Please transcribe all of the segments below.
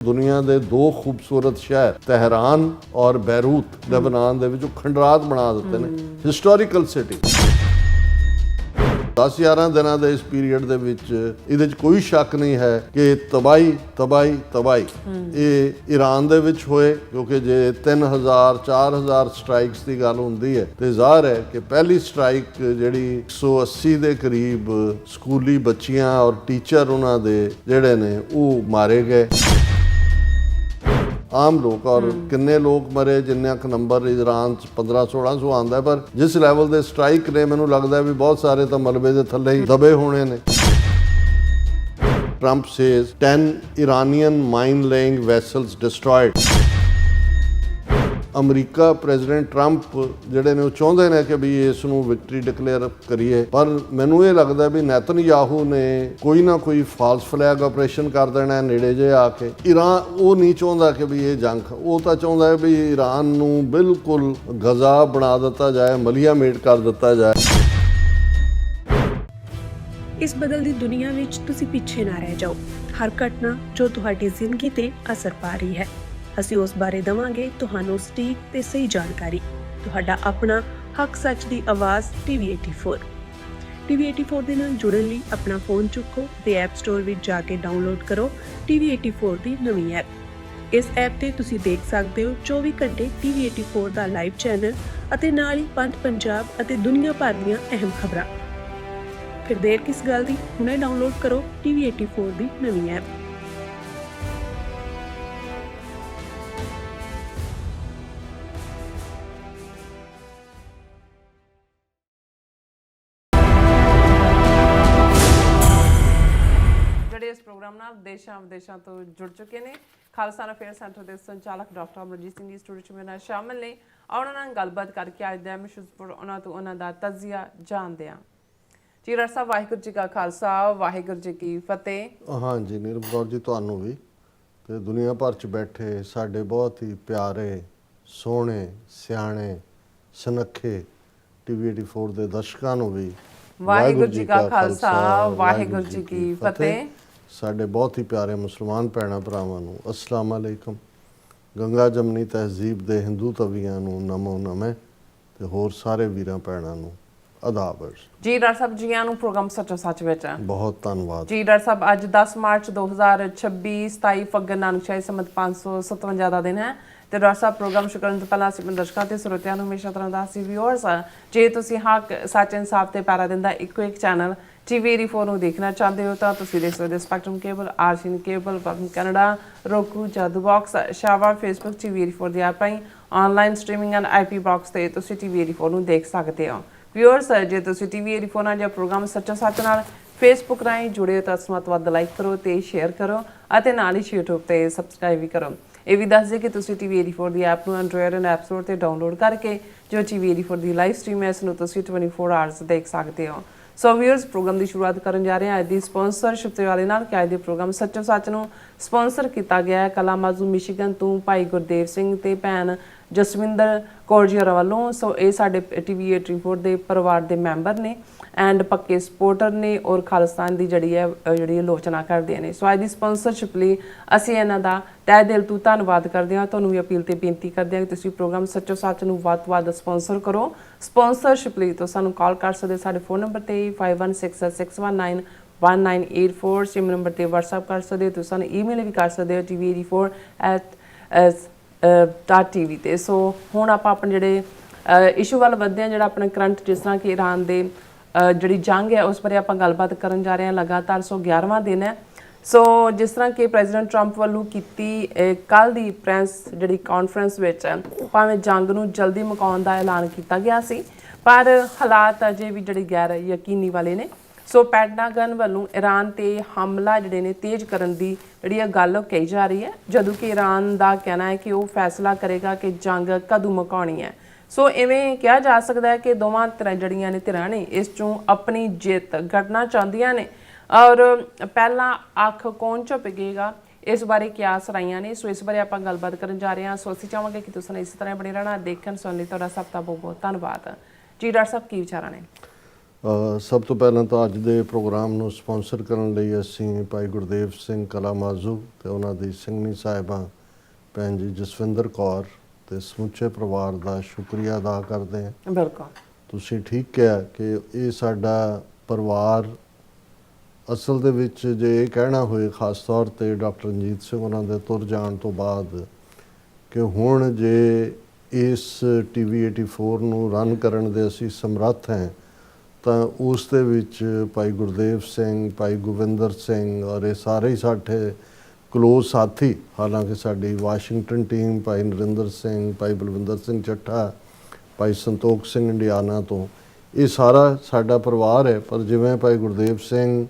ਦੁਨੀਆ ਦੇ ਦੋ ਖੂਬਸੂਰਤ ਸ਼ਹਿਰ ਤਹਿਰਾਨ ਔਰ ਬੈਰੂਤ ਲੈਬਨਾਨ ਦੇ ਵਿੱਚ ਖੰਡਰਾਤ ਬਣਾ ਦਿੱਤੇ ਨੇ ਹਿਸਟੋਰੀਕਲ ਸਿਟੀ 10-11 ਦਿਨਾਂ ਦੇ ਇਸ ਪੀਰੀਅਡ ਦੇ ਵਿੱਚ ਇਹਦੇ 'ਚ ਕੋਈ ਸ਼ੱਕ ਨਹੀਂ ਹੈ ਕਿ ਤਬਾਹੀ ਇਹ ਈਰਾਨ ਦੇ ਵਿੱਚ ਹੋਏ ਕਿਉਂਕਿ ਜੇ 3000-4000 ਸਟ੍ਰਾਈਕਸ ਦੀ ਗੱਲ ਹੁੰਦੀ ਹੈ ਤੇ ਜ਼ਾਹਰ ਹੈ ਕਿ ਪਹਿਲੀ ਸਟ੍ਰਾਈਕ ਜਿਹੜੀ 180 ਦੇ ਕਰੀਬ ਸਕੂਲੀ ਬੱਚੀਆਂ ਔਰ ਟੀਚਰ ਉਹਨਾਂ ਦੇ ਜਿਹੜੇ ਨੇ ਉਹ ਮਾਰੇ ਗਏ ਆਮ ਲੋਕ ਔਰ ਕਿੰਨੇ ਲੋਕ ਮਰੇ ਜਿੰਨਾ ਕੁ ਨੰਬਰ ਈਰਾਨ 'ਚ 1500-1600 ਆਉਂਦਾ ਪਰ ਜਿਸ ਲੈਵਲ ਦੇ ਸਟ੍ਰਾਈਕ ਨੇ ਮੈਨੂੰ ਲੱਗਦਾ ਵੀ ਬਹੁਤ ਸਾਰੇ ਤਾਂ ਮਲਬੇ ਦੇ ਥੱਲੇ ਹੀ ਦਬੇ ਹੋਣੇ ਨੇ Trump says 10 Iranian mine laying vessels destroyed America president Trump ਜਿਹੜੇ ਨੇ ਉਹ ਚਾਹੁੰਦੇ ਨੇ ਕਿ ਵੀ ਇਸ ਨੂੰ ਵਿਕਟਰੀ ਡਿਕਲੇਅਰ ਕਰੀਏ ਪਰ ਮੈਨੂੰ ਇਹ ਲੱਗਦਾ ਵੀ ਨੈਤਨਯਾਹੂ ਨੇ ਕੋਈ ਨਾ ਕੋਈ ਫਾਲਸ ਫਲੈਗ ਆਪਰੇਸ਼ਨ ਕਰ ਦੇਣਾ ਨੇੜੇ ਜੇ ਆ ਕੇ ਈਰਾਨ ਉਹ ਨਹੀਂ ਚਾਹੁੰਦਾ ਕਿ ਵੀ ਇਹ ਜੰਗ ਉਹ ਤਾਂ ਚਾਹੁੰਦਾ ਹੈ ਵੀ ਈਰਾਨ ਨੂੰ ਬਿਲਕੁਲ ਗਜ਼ਾ ਬਣਾ ਦਿੱਤਾ ਜਾਏ ਮਲੀਆ ਮੇਟ ਕਰ ਦਿੱਤਾ ਜਾਏ ਇਸ ਬਦਲਦੀ ਦੁਨੀਆ ਵਿੱਚ ਤੁਸੀਂ ਪਿੱਛੇ ਨਾ ਰਹਿ ਜਾਓ ਹਰ ਘਟਨਾ ਜੋ ਤੁਹਾਡੀ ਜ਼ਿੰਦਗੀ ਤੇ ਅਸਰ ਪਾ ਰਹੀ ਹੈ ਅਸੀਂ ਉਸ ਬਾਰੇ ਦਵਾਂਗੇ ਤੁਹਾਨੂੰ ਸਟੀਕ ਤੇ ਸਹੀ ਜਾਣਕਾਰੀ ਤੁਹਾਡਾ ਆਪਣਾ ਹੱਕ ਸੱਚ ਦੀ ਆਵਾਜ਼ TV84 ਦੇ ਨਾਲ ਜੁੜਨ ਲਈ ਆਪਣਾ ਫੋਨ ਚੁੱਕੋ ਤੇ ਐਪ ਸਟੋਰ ਵਿੱਚ ਜਾ ਕੇ ਡਾਊਨਲੋਡ ਕਰੋ TV84 ਦੀ ਨਵੀਂ ਐਪ ਇਸ ਐਪ ਤੇ ਤੁਸੀਂ ਦੇਖ ਸਕਦੇ ਹੋ 24 ਘੰਟੇ TV84 ਦਾ ਲਾਈਵ ਚੈਨਲ ਅਤੇ ਨਾਲ ਹੀ ਪੰਜ ਪੰਜਾਬ ਅਤੇ ਦੁਨੀਆ ਭਰ ਦੀਆਂ ਅਹਿਮ ਖਬਰਾਂ ਫਿਰ ਦੇਰ ਕਿਸ ਗੱਲ ਦੀ ਹੁਣੇ ਡਾਊਨਲੋਡ ਕਰੋ TV84 ਦੀ ਨਵੀਂ ਐਪ ਇਸ ਪ੍ਰੋਗਰਾਮ ਨਾਲ ਦੇਸ਼ਾਂ ਵਿਦੇਸ਼ਾਂ ਤੋਂ ਜੁੜ ਚੁੱਕੇ ਨੇ ਖਾਲਸਾ ਅਫੇਅਰ ਸੈਂਟਰ ਦੇ ਸੰਚਾਲਕ ਡਾਕਟਰ ਅਮਰਜੀਤ ਸਿੰਘ ਜੀ ਸਟੂਡੀਓ 'ਚ ਮੇਰੇ ਨਾਲ ਸ਼ਾਮਿਲ ਨੇ ਉਹਨਾਂ ਨਾਲ ਗੱਲਬਾਤ ਕਰਕੇ ਅੱਜ ਦੇ ਮਸ਼ਹੂਰ ਉਹਨਾਂ ਤੋਂ ਉਹਨਾਂ ਦਾ ਤਜਜ਼ੀਆ ਜਾਣਦੇ ਹਾਂ ਜੀ ਡਾਕਟਰ ਸਾਹਿਬ ਵਾਹਿਗੁਰੂ ਜੀ ਕਾ ਖਾਲਸਾ ਵਾਹਿਗੁਰੂ ਜੀ ਕੀ ਫਤਿਹ ਹਾਂਜੀ ਨੀਰਵ ਕੌਰ ਜੀ ਤੁਹਾਨੂੰ ਵੀ ਤੇ ਦੁਨੀਆ ਭਰ 'ਚ ਬੈਠੇ ਸਾਡੇ ਬਹੁਤ ਹੀ ਪਿਆਰੇ ਸੋਹਣੇ ਸਿਆਣੇ ਸੁਨੱਖੇ TV84 ਦੇ ਦਰਸ਼ਕਾਂ ਨੂੰ ਵੀ ਵਾਹਿਗੁਰੂ ਜੀ ਕਾ ਖਾਲਸਾ ਵਾਹਿਗੁਰੂ ਜੀ ਕੀ ਫਤਿਹ ਸਾਡੇ ਬਹੁਤ ਹੀ ਪਿਆਰੇ ਮੁਸਲਮਾਨ ਭੈਣਾਂ ਭਰਾਵਾਂ ਨੂੰ ਅਸਲਾਮ ਅਲੈਕਮ ਗੰਗਾ ਜਮਨੀ ਤਹਿਜ਼ੀਬ ਦੇ ਹਿੰਦੂ ਤਵੀਆਂ ਨੂੰ ਨਮੋ ਨਮੇ ਤੇ ਹੋਰ ਸਾਰੇ ਵੀਰਾਂ ਭੈਣਾਂ ਨੂੰ ਆਦਾਬ ਜੀ ਡਾਕਟਰ ਸਾਹਿਬ ਜੀਆਂ ਨੂੰ ਪ੍ਰੋਗਰਾਮ ਸੱਚੋ ਸੱਚ ਵਿੱਚ ਬਹੁਤ ਧੰਨਵਾਦ ਜੀ ਡਾਕਟਰ ਸਾਹਿਬ ਅੱਜ 10 ਮਾਰਚ 2026 27 ਫੱਗਣ ਨਾਨਕ ਸ਼ਾਹੀ ਸੰਮਤ 557 ਦਾ ਦਿਨ ਹੈ ਤੇ ਡਾਕਟਰ ਸਾਹਿਬ ਪ੍ਰੋਗਰਾਮ ਸ਼ੁਰੂ ਕਰਨ ਤੋਂ ਪਹਿਲਾਂ ਅਸੀਂ ਦਰਸ਼ਕਾਂ ਤੇ ਸਰੋਤਿਆਂ ਨੂੰ ਹਮੇਸ਼ਾ ਤਰ੍ਹਾਂ ਦਾ ਸੀ ਵਿਊਅਰਸ ਜੇ ਤੁਸੀਂ ਹੱਕ ਸੱਚ ਇਨਸਾਫ ਤੇ ਪੈਰਾ ਦਿੰਦਾ ਇੱਕੋ ਇੱਕ ਚੈਨਲ TV84 ਨੂੰ ਦੇਖਣਾ ਚਾਹੁੰਦੇ ਹੋ ਤਾਂ ਤੁਸੀਂ ਦੇਖ ਸਕਦੇ ਹੋ spectrum cable RCN cable public Canada roku Jadoo box ਸ਼ਾਵਾ ਫੇਸਬੁੱਕ TV84 ਦੀ ਐਪ ਰਾਹੀਂ online streaming and IP box ਤੇ ਤੁਸੀਂ TV84 ਨੂੰ ਦੇਖ ਸਕਦੇ ਹੋ ਵਿਊਅਰਸ ਜੇ ਤੁਸੀਂ TV84 ਨਾਲ ਜਾਂ ਪ੍ਰੋਗਰਾਮ ਸੱਚੋ ਸੱਚ ਨਾਲ ਫੇਸਬੁੱਕ ਰਾਹੀਂ ਜੁੜੇ ਹੋ ਤਾਂ ਇਸ ਨੂੰ ਵੱਧ ਲਾਈਕ ਕਰੋ ਤੇ ਸ਼ੇਅਰ ਕਰੋ ਅਤੇ ਨਾਲ ਹੀ YouTube ਤੇ ਸਬਸਕ੍ਰਾਈਬ ਵੀ ਕਰੋ ਇਹ ਵੀ ਦੱਸ ਦੇ ਕਿ ਤੁਸੀਂ TV84 ਦੀ ਐਪ ਨੂੰ ਐਂਡਰੋਇਡ ਐਂਡ ਐਪ ਸਟੋਰ ਤੇ ਡਾਊਨਲੋਡ ਕਰਕੇ ਜੋ TV84 ਦੀ ਲਾਈਵ ਸਟ੍ਰੀਮ ਹੈ ਇਸ ਨੂੰ ਤੁਸੀਂ 24 ਆਵਰਸ ਦੇਖ ਸਕਦੇ ਹੋ ਸੋ ਵਿਊਅਰਸ ਪ੍ਰੋਗਰਾਮ ਦੀ ਸ਼ੁਰੂਆਤ ਕਰਨ ਜਾ ਰਹੇ ਹਾਂ ਅੱਜ ਦੀ ਸਪਾਂਸਰਸ਼ਿਪ ਦੇ ਵਾਲੇ ਨਾਲ ਕਿ ਅੱਜ ਦੇ ਪ੍ਰੋਗਰਾਮ ਸੱਚੋ ਸੱਚ ਨੂੰ ਸਪਾਂਸਰ ਕੀਤਾ ਗਿਆ ਹੈ ਕਲਾਮਾਜ਼ੂ ਮਿਸ਼ੀਗਨ ਤੋਂ ਭਾਈ ਗੁਰਦੇਵ ਸਿੰਘ ਤੇ ਭੈਣ ਜਸਵਿੰਦਰ ਕੌਰ ਜੀ ਵੱਲੋਂ ਸੋ ਇਹ ਸਾਡੇ TV84 ਦੇ ਪਰਿਵਾਰ ਦੇ ਮੈਂਬਰ ਨੇ ਐਂਡ ਪੱਕੇ ਸਪੋਰਟਰ ਨੇ ਔਰ ਖਾਲਿਸਤਾਨ ਦੀ ਜਿਹੜੀ ਆਲੋਚਨਾ ਕਰਦੇ ਨੇ ਸੋ ਅੱਜ ਦੀ ਸਪਾਂਸਰਸ਼ਿਪ ਲਈ ਅਸੀਂ ਇਹਨਾਂ ਦਾ ਤਹਿ ਦਿਲ ਤੋਂ ਧੰਨਵਾਦ ਕਰਦੇ ਹਾਂ ਤੁਹਾਨੂੰ ਵੀ ਅਪੀਲ ਤੇ ਬੇਨਤੀ ਕਰਦੇ ਹਾਂ ਕਿ ਤੁਸੀਂ ਪ੍ਰੋਗਰਾਮ ਸੱਚੋ ਸੱਚ ਨੂੰ ਵੱਧ ਤੋਂ ਵੱਧ ਸਪਾਂਸਰ ਕਰੋ ਸਪਾਂਸਰਸ਼ਿਪ ਲਈ ਤਾਂ ਸਾਨੂੰ ਕਾਲ ਕਰ ਸਕਦੇ ਸਾਡੇ ਫੋਨ ਨੰਬਰ ਤੇ 5166191984 ਸਿਮ ਨੰਬਰ ਤੇ WhatsApp ਕਰ ਸਕਦੇ ਹੋ ਤੁਸੀਂ ਸਾਨੂੰ ਈਮੇਲ ਵੀ ਕਰ ਸਕਦੇ ਹੋ TV84@tv ਤੇ ਸੋ ਹੁਣ ਆਪਾਂ ਆਪਣੇ ਜਿਹੜੇ ਇਸ਼ੂ ਵੱਲ ਵਧਦੇ ਹਾਂ ਜਿਹੜਾ ਆਪਣਾ ਕਰੰਟ ਜਿਸ ਤਰ੍ਹਾਂ ਕਿ ਈਰਾਨ ਦੇ ਜਿਹੜੀ ਜੰਗ ਹੈ ਉਸ ਬਾਰੇ ਆਪਾਂ ਗੱਲਬਾਤ ਕਰਨ ਜਾ ਰਹੇ ਹਾਂ ਲਗਾਤਾਰ 111ਵਾਂ ਦਿਨ ਹੈ ਸੋ ਜਿਸ ਤਰ੍ਹਾਂ ਕਿ ਪ੍ਰੈਜ਼ੀਡੈਂਟ ਟਰੰਪ ਵੱਲੋਂ ਕੀਤੀ ਕੱਲ ਦੀ ਪ੍ਰੈਸ ਜਿਹੜੀ ਕਾਨਫਰੰਸ ਵਿੱਚ ਭਾਵੇਂ ਜੰਗ ਨੂੰ ਜਲਦੀ ਮੁਕਾਉਣ ਦਾ ਐਲਾਨ ਕੀਤਾ ਗਿਆ ਸੀ ਪਰ ਹਾਲਾਤ ਅਜੇ ਵੀ ਜਿਹੜੇ ਗੈਰ ਯਕੀਨੀ ਵਾਲੇ ਨੇ ਸੋ ਪੈਂਟਾਗਨ ਵੱਲੋਂ ਈਰਾਨ ਤੇ ਹਮਲਾ ਜਿਹੜੇ ਨੇ ਤੇਜ਼ ਕਰਨ ਦੀ ਜਿਹੜੀ ਗੱਲ ਕਹੀ ਜਾ ਰਹੀ ਹੈ ਜਦੋਂ ਕਿ ਈਰਾਨ ਦਾ ਕਹਿਣਾ ਹੈ ਕਿ ਉਹ ਫੈਸਲਾ ਕਰੇਗਾ ਕਿ ਜੰਗ ਕਦੋਂ ਮੁਕਾਉਣੀ ਹੈ ਸੋ ਇਵੇਂ ਕਿਹਾ ਜਾ ਸਕਦਾ ਹੈ ਕਿ ਦੋਵਾਂ ਜਿਹੜੀਆਂ ਨੇ ਧਿਰਾਂ ਨੇ ਇਸ ਚੋਂ ਆਪਣੀ ਜਿੱਤ ਕੱਢਣਾ ਚਾਹੁੰਦੀਆਂ ਨੇ ਔਰ ਪਹਿਲਾਂ ਅੱਖ ਕੌਣ ਝਪਕੇਗਾ ਇਸ ਬਾਰੇ ਕਿਆਸ ਰਾਈਆਂ ਨੇ ਸੋ ਇਸ ਬਾਰੇ ਆਪਾਂ ਗੱਲਬਾਤ ਕਰਨ ਜਾ ਰਹੇ ਹਾਂ ਸੋ ਅਸੀਂ ਚਾਹਾਂਗੇ ਕਿ ਤੁਸੀਂ ਇਸ ਤਰ੍ਹਾਂ ਬਣੇ ਰਹਿਣਾ ਦੇਖਣ ਸੁਣਨ ਲਈ ਤੁਹਾਡਾ ਸਭ ਦਾ ਬਹੁਤ ਬਹੁਤ ਧੰਨਵਾਦ ਜੀ ਡਾਕਟਰ ਸਾਹਿਬ ਕੀ ਵਿਚਾਰਾਂ ਨੇ ਸਭ ਤੋਂ ਪਹਿਲਾਂ ਤਾਂ ਅੱਜ ਦੇ ਪ੍ਰੋਗਰਾਮ ਨੂੰ ਸਪਾਂਸਰ ਕਰਨ ਲਈ ਅਸੀਂ ਭਾਈ ਗੁਰਦੇਵ ਸਿੰਘ ਕਲਾਮਾਜ਼ੂ ਤੇ ਉਹਨਾਂ ਦੀ ਸਿੰਘਣੀ ਸਾਹਿਬਾਂ ਭੈਣ ਜੀ ਜਸਵਿੰਦਰ ਕੌਰ ਤੇ ਸਮੁੱਚੇ ਪਰਿਵਾਰ ਦਾ ਸ਼ੁਕਰੀਆ ਅਦਾ ਕਰਦੇ ਹਾਂ। ਬਿਲਕੁਲ ਤੁਸੀਂ ਠੀਕ ਕਿਹਾ ਕਿ ਇਹ ਸਾਡਾ ਪਰਿਵਾਰ ਅਸਲ ਦੇ ਵਿੱਚ ਜੇ ਇਹ ਕਹਿਣਾ ਹੋਏ ਖਾਸ ਤੌਰ ਤੇ ਡਾਕਟਰ ਰਣਜੀਤ ਸਿੰਘ ਉਹਨਾਂ ਦੇ ਤੁਰ ਜਾਣ ਤੋਂ ਬਾਅਦ ਕਿ ਹੁਣ ਜੇ ਇਸ TV 84 ਨੂੰ ਰਨ ਕਰਨ ਦੇ ਅਸੀਂ ਸਮਰੱਥ ਹਾਂ ਤਾਂ ਉਸ ਦੇ ਵਿੱਚ ਭਾਈ ਗੁਰਦੇਵ ਸਿੰਘ, ਭਾਈ ਗੋਵਿੰਦਰ ਸਿੰਘ ਔਰ ਇਹ ਸਾਰੇ ਹੀ ਸਾਡੇ ਕਲੋਜ਼ ਸਾਥੀ, ਹਾਲਾਂਕਿ ਸਾਡੀ ਵਾਸ਼ਿੰਗਟਨ ਟੀਮ ਭਾਈ ਨਰਿੰਦਰ ਸਿੰਘ, ਭਾਈ ਬਲਵਿੰਦਰ ਸਿੰਘ ਚੱਠਾ, ਭਾਈ ਸੰਤੋਖ ਸਿੰਘ ਇੰਡੀਆਨਾ ਤੋਂ, ਇਹ ਸਾਰਾ ਸਾਡਾ ਪਰਿਵਾਰ ਹੈ। ਪਰ ਜਿਵੇਂ ਭਾਈ ਗੁਰਦੇਵ ਸਿੰਘ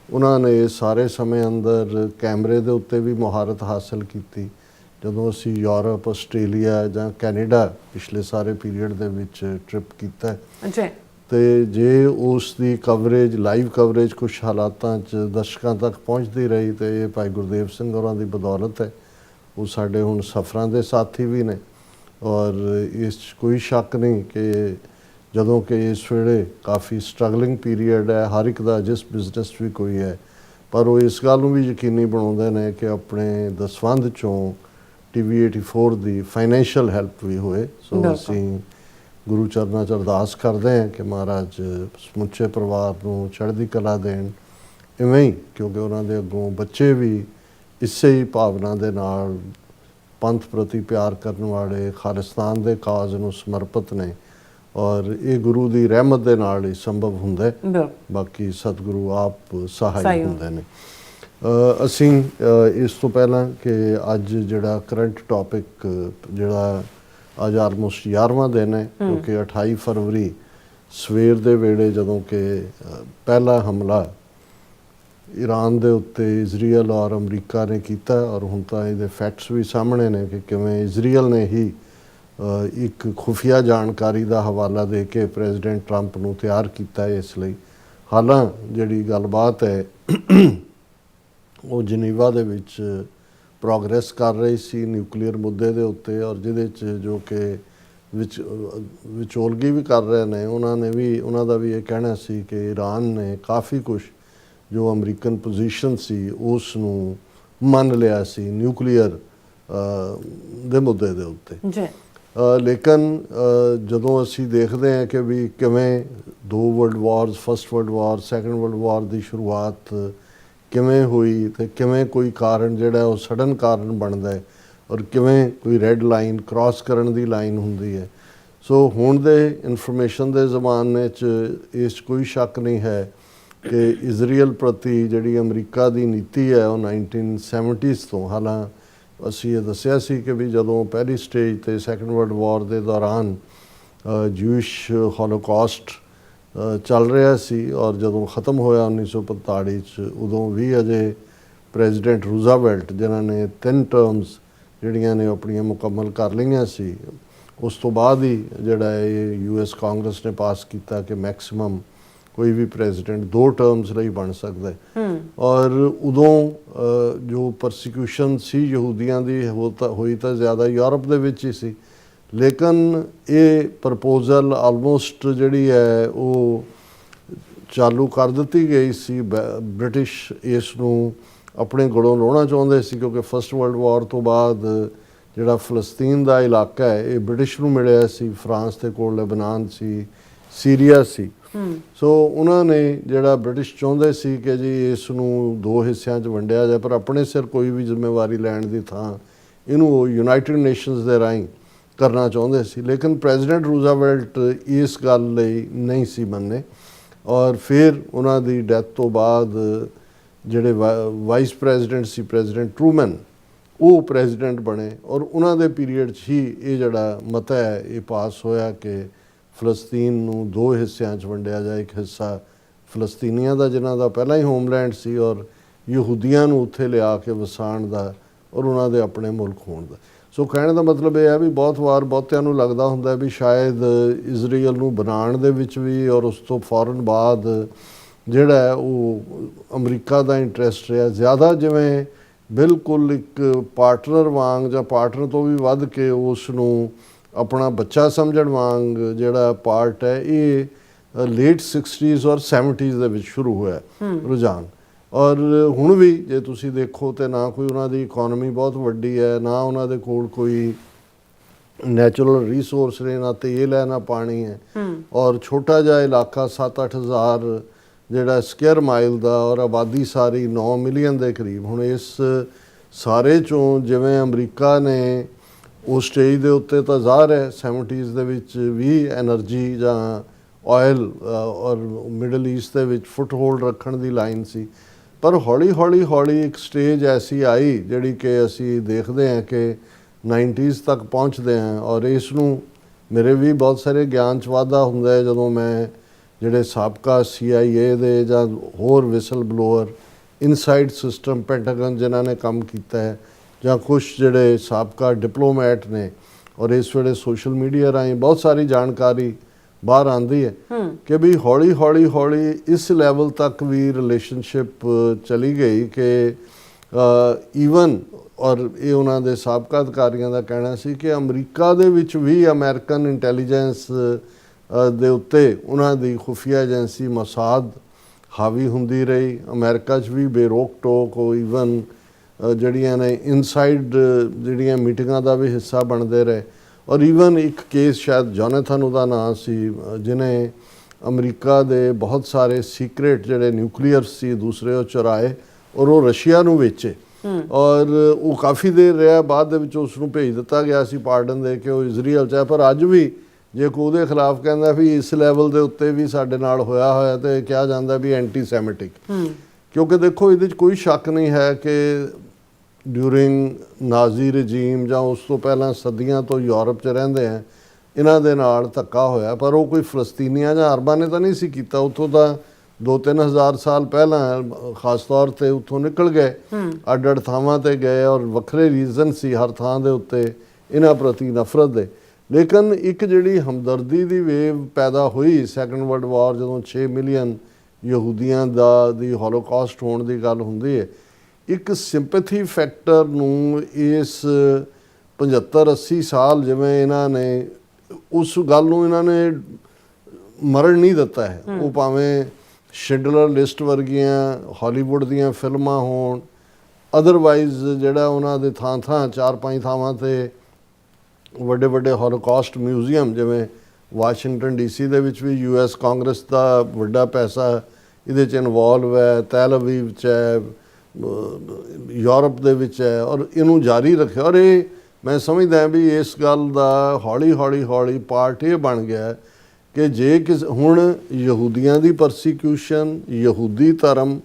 ਉਹਨਾਂ ਨੇ ਸਾਰੇ ਸਮੇਂ ਅੰਦਰ ਕੈਮਰੇ ਦੇ ਉੱਤੇ ਵੀ ਮੁਹਾਰਤ ਹਾਸਲ ਕੀਤੀ। ਜਦੋਂ ਅਸੀਂ ਯੂਰਪ, ਆਸਟ੍ਰੇਲੀਆ ਜਾਂ ਕੈਨੇਡਾ ਪਿਛਲੇ ਸਾਰੇ ਪੀਰੀਅਡ ਦੇ ਵਿੱਚ ਟ੍ਰਿਪ ਕੀਤਾ ਜੀ, ਤੇ ਜੇ ਉਸ ਦੀ ਕਵਰੇਜ, ਲਾਈਵ ਕਵਰੇਜ ਕੁਝ ਹਾਲਾਤਾਂ 'ਚ ਦਰਸ਼ਕਾਂ ਤੱਕ ਪਹੁੰਚਦੀ ਰਹੀ ਤੇ ਇਹ ਭਾਈ ਗੁਰਦੇਵ ਸਿੰਘ ਹੋਰਾਂ ਦੀ ਬਦੌਲਤ ਹੈ। ਉਹ ਸਾਡੇ ਹੁਣ ਸਫ਼ਰਾਂ ਦੇ ਸਾਥੀ ਵੀ ਨੇ ਔਰ ਇਸ 'ਚ ਕੋਈ ਸ਼ੱਕ ਨਹੀਂ ਕਿ ਜਦੋਂ ਕਿ ਇਸ ਵੇਲੇ ਕਾਫੀ ਸਟਰਗਲਿੰਗ ਪੀਰੀਅਡ ਹੈ ਹਰ ਇੱਕ ਦਾ, ਜਿਸ ਬਿਜ਼ਨਸ ਵੀ ਕੋਈ ਹੈ, ਪਰ ਉਹ ਇਸ ਗੱਲ ਨੂੰ ਵੀ ਯਕੀਨੀ ਬਣਾਉਂਦੇ ਨੇ ਕਿ ਆਪਣੇ ਦਸਵੰਧ 'ਚੋਂ TV 84 ਦੀ ਫਾਈਨੈਂਸ਼ੀਅਲ ਹੈਲਪ ਵੀ ਹੋਏ। ਸੋ ਅਸੀਂ ਗੁਰੂ ਚਰਨਾਂ 'ਚ ਅਰਦਾਸ ਕਰਦੇ ਹਾਂ ਕਿ ਮਹਾਰਾਜ ਸਮੁੱਚੇ ਪਰਿਵਾਰ ਨੂੰ ਚੜ੍ਹਦੀ ਕਲਾ ਦੇਣ। ਇਵੇਂ ਹੀ ਕਿਉਂਕਿ ਉਹਨਾਂ ਦੇ ਅੱਗੋਂ ਬੱਚੇ ਵੀ ਇਸੇ ਹੀ ਭਾਵਨਾ ਦੇ ਨਾਲ ਪੰਥ ਪ੍ਰਤੀ ਪਿਆਰ ਕਰਨ ਵਾਲੇ, ਖਾਲਿਸਤਾਨ ਦੇ ਕਾਜ਼ ਨੂੰ ਸਮਰਪਿਤ ਨੇ ਔਰ ਇਹ ਗੁਰੂ ਦੀ ਰਹਿਮਤ ਦੇ ਨਾਲ ਹੀ ਸੰਭਵ ਹੁੰਦਾ ਹੈ। ਬਾਕੀ ਸਤਿਗੁਰੂ ਆਪ ਸਹਾਈ ਹੁੰਦੇ ਨੇ। ਅਸੀਂ ਇਸ ਤੋਂ ਪਹਿਲਾਂ ਕਿ ਅੱਜ ਜਿਹੜਾ ਕਰੰਟ ਟੌਪਿਕ ਜਿਹੜਾ ਅੱਜ ਆਲਮੋਸਟ 11ਵਾਂ ਦਿਨ ਹੈ ਕਿਉਂਕਿ 28 ਫਰਵਰੀ ਸਵੇਰ ਦੇ ਵੇਲੇ ਜਦੋਂ ਕਿ ਪਹਿਲਾ ਹਮਲਾ ਈਰਾਨ ਦੇ ਉੱਤੇ ਇਜ਼ਰਾਈਲ ਔਰ ਅਮਰੀਕਾ ਨੇ ਕੀਤਾ ਔਰ ਹੁਣ ਤਾਂ ਇਹਦੇ ਫੈਕਟਸ ਵੀ ਸਾਹਮਣੇ ਨੇ ਕਿ ਕਿਵੇਂ ਇਜ਼ਰਾਈਲ ਨੇ ਹੀ ਇੱਕ ਖੁਫੀਆ ਜਾਣਕਾਰੀ ਦਾ ਹਵਾਲਾ ਦੇ ਕੇ ਪ੍ਰੈਜ਼ੀਡੈਂਟ ਟਰੰਪ ਨੂੰ ਤਿਆਰ ਕੀਤਾ ਹੈ। ਇਸ ਲਈ ਹਾਲਾਂ ਜਿਹੜੀ ਗੱਲਬਾਤ ਹੈ ਉਹ ਜਨੀਵਾ ਦੇ ਵਿੱਚ ਪ੍ਰੋਗਰੈਸ ਕਰ ਰਹੀ ਸੀ ਨਿਊਕਲੀਅਰ ਮੁੱਦੇ ਦੇ ਉੱਤੇ ਔਰ ਜਿਹਦੇ 'ਚ ਜੋ ਕਿ ਵਿਚੋਲਗੀ ਵੀ ਕਰ ਰਹੇ ਨੇ, ਉਹਨਾਂ ਦਾ ਵੀ ਇਹ ਕਹਿਣਾ ਸੀ ਕਿ ਈਰਾਨ ਨੇ ਕਾਫੀ ਕੁਝ ਜੋ ਅਮਰੀਕਨ ਪੋਜੀਸ਼ਨ ਸੀ ਉਸ ਨੂੰ ਮੰਨ ਲਿਆ ਸੀ ਨਿਊਕਲੀਅਰ ਦੇ ਮੁੱਦੇ ਦੇ ਉੱਤੇ ਜੀ। ਲੇਕਿਨ ਜਦੋਂ ਅਸੀਂ ਦੇਖਦੇ ਹਾਂ ਕਿ ਵੀ ਕਿਵੇਂ 2 world wars, first world war, second world war ਦੀ ਸ਼ੁਰੂਆਤ ਕਿਵੇਂ ਹੋਈ ਤੇ ਕਿਵੇਂ ਕੋਈ ਕਾਰਨ ਜਿਹੜਾ ਉਹ ਸਡਨ ਕਾਰਨ ਬਣਦਾ ਹੈ ਔਰ ਕਿਵੇਂ ਕੋਈ ਰੈੱਡ ਲਾਈਨ ਕ੍ਰਾਸ ਕਰਨ ਦੀ ਲਾਈਨ ਹੁੰਦੀ ਹੈ। ਸੋ ਹੁਣ ਦੇ ਇਨਫੋਰਮੇਸ਼ਨ ਦੇ ਜ਼ਮਾਨੇ 'ਚ ਇਸ 'ਚ ਕੋਈ ਸ਼ੱਕ ਨਹੀਂ ਹੈ ਕਿ ਇਜ਼ਰਾਈਲ ਪ੍ਰਤੀ ਜਿਹੜੀ ਅਮਰੀਕਾ ਦੀ ਨੀਤੀ ਹੈ ਉਹ 1970s ਤੋਂ, ਹਾਲਾਂ ਅਸੀਂ ਇਹ ਦੱਸਿਆ ਸੀ ਕਿ ਵੀ ਜਦੋਂ ਪਹਿਲੀ ਸਟੇਜ ਤੇ ਸੈਕੰਡ ਵਰਲਡ ਵਾਰ ਦੇ ਦੌਰਾਨ ਜੂਇਸ਼ ਹੋਲੋਕਾਸਟ ਚੱਲ ਰਿਹਾ ਸੀ ਔਰ ਜਦੋਂ ਖ਼ਤਮ ਹੋਇਆ 1945 'ਚ ਉਦੋਂ ਵੀ ਅਜੇ ਪ੍ਰੈਜ਼ੀਡੈਂਟ ਰੂਜ਼ਾਵੈਲਟ ਜਿਨ੍ਹਾਂ ਨੇ 3 ਟਰਮਸ ਜਿਹੜੀਆਂ ਨੇ ਆਪਣੀਆਂ ਮੁਕੰਮਲ ਕਰ ਲਈਆਂ ਸੀ, ਉਸ ਤੋਂ ਬਾਅਦ ਹੀ ਜਿਹੜਾ ਇਹ US ਕਾਂਗਰਸ ਨੇ ਪਾਸ ਕੀਤਾ ਕਿ ਮੈਕਸਿਮਮ ਕੋਈ ਵੀ ਪ੍ਰੈਜ਼ੀਡੈਂਟ 2 ਟਰਮਸ ਲਈ ਬਣ ਸਕਦਾ ਹੈ। ਔਰ ਉਦੋਂ ਜੋ ਪਰਸੀਕਿਊਸ਼ਨ ਸੀ ਯਹੂਦੀਆਂ ਦੀ ਹੋਈ ਤਾਂ ਜ਼ਿਆਦਾ ਯੂਰਪ ਦੇ ਵਿੱਚ ਹੀ ਸੀ, ਲੇਕਿਨ ਇਹ ਪ੍ਰਪੋਜ਼ਲ ਆਲਮੋਸਟ ਜਿਹੜੀ ਹੈ ਉਹ ਚਾਲੂ ਕਰ ਦਿੱਤੀ ਗਈ ਸੀ। ਬ੍ਰਿਟਿਸ਼ ਇਸ ਨੂੰ ਆਪਣੇ ਗਲੋਂ ਲਾਉਣਾ ਚਾਹੁੰਦੇ ਸੀ ਕਿਉਂਕਿ ਫਸਟ ਵਰਲਡ ਵਾਰ ਤੋਂ ਬਾਅਦ ਜਿਹੜਾ ਫਲਸਤੀਨ ਦਾ ਇਲਾਕਾ ਹੈ ਇਹ ਬ੍ਰਿਟਿਸ਼ ਨੂੰ ਮਿਲਿਆ ਸੀ। ਫਰਾਂਸ ਦੇ ਕੋਲ ਲੈਬਨਾਨ ਸੀ, ਸੀਰੀਆ ਸੀ। ਸੋ ਉਹਨਾਂ ਨੇ ਜਿਹੜਾ ਬ੍ਰਿਟਿਸ਼ ਚਾਹੁੰਦੇ ਸੀ ਕਿ ਜੀ ਇਸ ਨੂੰ 2 ਹਿੱਸਿਆਂ 'ਚ ਵੰਡਿਆ ਜਾਏ ਪਰ ਆਪਣੇ ਸਿਰ ਕੋਈ ਵੀ ਜ਼ਿੰਮੇਵਾਰੀ ਲੈਣ ਦੀ ਥਾਂ ਇਹਨੂੰ ਉਹ ਯੂਨਾਈਟਿਡ ਨੇਸ਼ਨਸ ਦੇ ਰਾਹੀਂ ਕਰਨਾ ਚਾਹੁੰਦੇ ਸੀ। ਲੇਕਿਨ ਪ੍ਰੈਜ਼ੀਡੈਂਟ ਰੂਜ਼ਾਵੈਲਟ ਇਸ ਗੱਲ ਲਈ ਨਹੀਂ ਸੀ ਮੰਨੇ ਔਰ ਫਿਰ ਉਹਨਾਂ ਦੀ ਡੈਥ ਤੋਂ ਬਾਅਦ ਜਿਹੜੇ ਵਾਈਸ ਪ੍ਰੈਜ਼ੀਡੈਂਟ ਸੀ ਪ੍ਰੈਜ਼ੀਡੈਂਟ ਟਰੂਮੈਨ, ਉਹ ਪ੍ਰੈਜ਼ੀਡੈਂਟ ਬਣੇ ਔਰ ਉਹਨਾਂ ਦੇ ਪੀਰੀਅਡ 'ਚ ਹੀ ਇਹ ਜਿਹੜਾ ਮਤਾ ਹੈ ਇਹ ਪਾਸ ਹੋਇਆ ਕਿ ਫਲਸਤੀਨ ਨੂੰ 2 ਹਿੱਸਿਆਂ 'ਚ ਵੰਡਿਆ ਜਾਏ। ਇੱਕ ਹਿੱਸਾ ਫਲਸਤੀਨੀਆਂ ਦਾ ਜਿਨ੍ਹਾਂ ਦਾ ਪਹਿਲਾਂ ਹੀ ਹੋਮਲੈਂਡ ਸੀ ਔਰ ਯਹੂਦੀਆਂ ਨੂੰ ਉੱਥੇ ਲਿਆ ਕੇ ਵਸਾਉਣ ਦਾ ਔਰ ਉਹਨਾਂ ਦੇ ਆਪਣੇ ਮੁਲਕ ਹੋਣ ਦਾ। ਸੋ ਕਹਿਣ ਦਾ ਮਤਲਬ ਇਹ ਹੈ ਵੀ ਬਹੁਤ ਵਾਰ ਬਹੁਤਿਆਂ ਨੂੰ ਲੱਗਦਾ ਹੁੰਦਾ ਵੀ ਸ਼ਾਇਦ ਇਜ਼ਰਾਈਲ ਨੂੰ ਬਣਾਉਣ ਦੇ ਵਿੱਚ ਵੀ ਔਰ ਉਸ ਤੋਂ ਫੌਰਨ ਬਾਅਦ ਜਿਹੜਾ ਹੈ ਉਹ ਅਮਰੀਕਾ ਦਾ ਇੰਟਰਸਟ ਰਿਹਾ ਜ਼ਿਆਦਾ, ਜਿਵੇਂ ਬਿਲਕੁਲ ਇੱਕ ਪਾਰਟਨਰ ਵਾਂਗ ਜਾਂ ਪਾਰਟਨਰ ਤੋਂ ਵੀ ਵੱਧ ਕੇ ਉਸ ਨੂੰ ਆਪਣਾ ਬੱਚਾ ਸਮਝਣ ਵਾਂਗ ਜਿਹੜਾ ਪਾਰਟ ਹੈ ਇਹ ਲੇਟ 60s ਔਰ 70s ਦੇ ਵਿੱਚ ਸ਼ੁਰੂ ਹੋਇਆ ਰੁਝਾਨ। ਔਰ ਹੁਣ ਵੀ ਜੇ ਤੁਸੀਂ ਦੇਖੋ ਤੇ ਨਾ ਕੋਈ ਉਹਨਾਂ ਦੀ ਇਕਨੋਮੀ ਬਹੁਤ ਵੱਡੀ ਹੈ, ਨਾ ਉਹਨਾਂ ਦੇ ਕੋਲ ਕੋਈ ਨੈਚੁਰਲ ਰਿਸੋਰਸ ਨੇ, ਨਾ ਤੇਲ ਹੈ ਨਾ ਪਾਣੀ ਹੈ, ਔਰ ਛੋਟਾ ਜਿਹਾ ਇਲਾਕਾ 7-8 ਹਜ਼ਾਰ ਜਿਹੜਾ ਸਕੁਅਰ ਮਾਈਲ ਦਾ, ਔਰ ਆਬਾਦੀ ਸਾਰੀ 9 ਮਿਲੀਅਨ ਦੇ ਕਰੀਬ। ਹੁਣ ਇਸ ਸਾਰੇ ਚੋਂ ਜਿਵੇਂ ਅਮਰੀਕਾ ਨੇ ਉਸ ਸਟੇਜ ਦੇ ਉੱਤੇ ਤਾਂ ਜ਼ਾਹਰ ਹੈ 70s ਦੇ ਵਿੱਚ ਵੀ ਐਨਰਜੀ ਜਾਂ ਆਇਲ ਔਰ ਮਿਡਲ ਈਸਟ ਦੇ ਵਿੱਚ ਫੁੱਟ ਹੋਲਡ ਰੱਖਣ ਦੀ ਲਾਈਨ ਸੀ, ਪਰ ਹੌਲੀ ਹੌਲੀ ਇੱਕ ਸਟੇਜ ਐਸੀ ਆਈ ਜਿਹੜੀ ਕਿ ਅਸੀਂ ਦੇਖਦੇ ਹਾਂ ਕਿ 90s ਤੱਕ ਪਹੁੰਚਦੇ ਹਾਂ। ਔਰ ਇਸ ਨੂੰ ਮੇਰੇ ਵੀ ਬਹੁਤ ਸਾਰੇ ਗਿਆਨ 'ਚ ਵਾਧਾ ਹੁੰਦਾ ਹੈ ਜਦੋਂ ਮੈਂ ਜਿਹੜੇ ਸਾਬਕਾ CIA ਦੇ ਜਾਂ ਹੋਰ whistle blower inside system Pentagon ਜਿਨ੍ਹਾਂ ਨੇ ਕੰਮ ਕੀਤਾ ਹੈ, ਜਾਂ ਕੁਛ ਜਿਹੜੇ ਸਾਬਕਾ ਡਿਪਲੋਮੈਟ ਨੇ, ਔਰ ਇਸ ਵੇਲੇ ਸੋਸ਼ਲ ਮੀਡੀਆ ਰਾਹੀਂ ਬਹੁਤ ਸਾਰੀ ਜਾਣਕਾਰੀ ਬਾਹਰ ਆਉਂਦੀ ਹੈ ਕਿ ਵੀ ਹੌਲੀ ਇਸ ਲੈਵਲ ਤੱਕ ਵੀ ਰਿਲੇਸ਼ਨਸ਼ਿਪ ਚਲੀ ਗਈ ਕਿ ਈਵਨ, ਔਰ ਇਹ ਉਹਨਾਂ ਦੇ ਸਾਬਕਾ ਅਧਿਕਾਰੀਆਂ ਦਾ ਕਹਿਣਾ ਸੀ ਕਿ ਅਮਰੀਕਾ ਦੇ ਵਿੱਚ ਵੀ ਅਮਰੀਕਨ ਇੰਟੈਲੀਜੈਂਸ ਦੇ ਉੱਤੇ ਉਹਨਾਂ ਦੀ ਖੁਫੀਆ ਏਜੰਸੀ ਮੋਸਾਦ ਹਾਵੀ ਹੁੰਦੀ ਰਹੀ। ਅਮਰੀਕਾ 'ਚ ਵੀ ਬੇਰੋਕ ਟੋਕ ਈਵਨ ਜਿਹੜੀਆਂ ਨੇ ਇਨਸਾਈਡ ਜਿਹੜੀਆਂ ਮੀਟਿੰਗਾਂ ਦਾ ਵੀ ਹਿੱਸਾ ਬਣਦੇ ਰਹੇ। ਔਰ ਈਵਨ ਇੱਕ ਕੇਸ ਸ਼ਾਇਦ ਜੋਨੇਥਨ ਉਹਦਾ ਨਾਂ ਸੀ, ਜਿਹਨੇ ਅਮਰੀਕਾ ਦੇ ਬਹੁਤ ਸਾਰੇ ਸੀਕ੍ਰੇਟ ਜਿਹੜੇ ਨਿਊਕਲੀਅਰ ਸੀ ਦੂਸਰੇ ਉਹ ਚੁਰਾਏ ਔਰ ਉਹ ਰਸ਼ੀਆ ਨੂੰ ਵੇਚੇ। ਔਰ ਉਹ ਕਾਫੀ ਦੇਰ ਰਿਹਾ, ਬਾਅਦ ਦੇ ਵਿੱਚ ਉਸ ਨੂੰ ਭੇਜ ਦਿੱਤਾ ਗਿਆ ਸੀ ਪਾਰਡਨ ਦੇ ਕੇ ਉਹ ਇਜ਼ਰਾਈਲ 'ਚ ਹੈ। ਪਰ ਅੱਜ ਵੀ ਜੇ ਕੋਈ ਉਹਦੇ ਖਿਲਾਫ ਕਹਿੰਦਾ ਵੀ ਇਸ ਲੈਵਲ ਦੇ ਉੱਤੇ ਵੀ ਸਾਡੇ ਨਾਲ ਹੋਇਆ ਤੇ ਕਿਹਾ ਜਾਂਦਾ ਵੀ ਐਂਟੀ ਸੈਮਿਟਿਕ। ਕਿਉਂਕਿ ਦੇਖੋ ਇਹਦੇ 'ਚ ਕੋਈ ਸ਼ੱਕ ਨਹੀਂ ਹੈ ਕਿ ਡਿਊਰਿੰਗ ਨਾਜ਼ੀ ਰਜੀਮ ਜਾਂ ਉਸ ਤੋਂ ਪਹਿਲਾਂ ਸਦੀਆਂ ਤੋਂ ਯੂਰਪ 'ਚ ਰਹਿੰਦੇ ਆ, ਇਹਨਾਂ ਦੇ ਨਾਲ ਧੱਕਾ ਹੋਇਆ, ਪਰ ਉਹ ਕੋਈ ਫਲਸਤੀਨੀਆਂ ਜਾਂ ਅਰਬਾਂ ਨੇ ਤਾਂ ਨਹੀਂ ਸੀ ਕੀਤਾ। ਉੱਥੋਂ ਤਾਂ 2-3 ਹਜ਼ਾਰ ਸਾਲ ਪਹਿਲਾਂ ਖਾਸ ਤੌਰ 'ਤੇ ਉੱਥੋਂ ਨਿਕਲ ਗਏ, ਅੱਡ ਥਾਵਾਂ 'ਤੇ ਗਏ, ਔਰ ਵੱਖਰੇ ਰੀਜ਼ਨ ਸੀ ਹਰ ਥਾਂ ਦੇ ਉੱਤੇ ਇਹਨਾਂ ਪ੍ਰਤੀ ਨਫ਼ਰਤ ਦੇ। ਲੇਕਿਨ ਇੱਕ ਜਿਹੜੀ ਹਮਦਰਦੀ ਦੀ ਵੇਵ ਪੈਦਾ ਹੋਈ ਸੈਕੰਡ ਵਰਲਡ ਵਾਰ, ਜਦੋਂ 6 ਮਿਲੀਅਨ ਯਹੂਦੀਆਂ ਦੀ ਹੋਲੋਕਾਸਟ ਹੋਣ ਦੀ ਗੱਲ ਹੁੰਦੀ ਹੈ, ਇੱਕ ਸਿੰਪੈਥੀ ਫੈਕਟਰ ਨੂੰ ਇਸ 75-80 ਸਾਲ ਜਿਵੇਂ ਇਹਨਾਂ ਨੇ ਉਸ ਗੱਲ ਨੂੰ ਇਹਨਾਂ ਨੇ ਮਰਨ ਨਹੀਂ ਦਿੱਤਾ ਹੈ। ਉਹ ਭਾਵੇਂ ਸ਼ਿੰਡਲਰ ਲਿਸਟ ਵਰਗੀਆਂ ਹਾਲੀਵੁੱਡ ਦੀਆਂ ਫਿਲਮਾਂ ਹੋਣ, ਅਦਰਵਾਈਜ਼ ਜਿਹੜਾ ਉਹਨਾਂ ਦੇ ਥਾਂ 4-5 ਥਾਵਾਂ 'ਤੇ ਵੱਡੇ ਹੋਲੋਕਾਸਟ ਮਿਊਜ਼ੀਅਮ, ਜਿਵੇਂ ਵਾਸ਼ਿੰਗਟਨ DC ਦੇ ਵਿੱਚ ਵੀ US ਕਾਂਗਰਸ ਦਾ ਵੱਡਾ ਪੈਸਾ ਇਹਦੇ 'ਚ ਇਨਵੋਲਵ ਹੈ, ਤੈਲ ਅਵੀਵ 'ਚ ਹੈ, ਯੂਰਪ ਦੇ ਵਿੱਚ ਹੈ, ਔਰ ਇਹਨੂੰ ਜਾਰੀ ਰੱਖਿਆ। ਔਰ ਇਹ ਮੈਂ ਸਮਝਦਾ ਵੀ ਇਸ ਗੱਲ ਦਾ ਹੌਲੀ ਪਾਰਟ ਇਹ ਬਣ ਗਿਆ ਕਿ ਜੇ ਹੁਣ ਯਹੂਦੀਆਂ ਦੀ ਪਰਸੀਕਿਊਸ਼ਨ, ਯਹੂਦੀ ਧਰਮ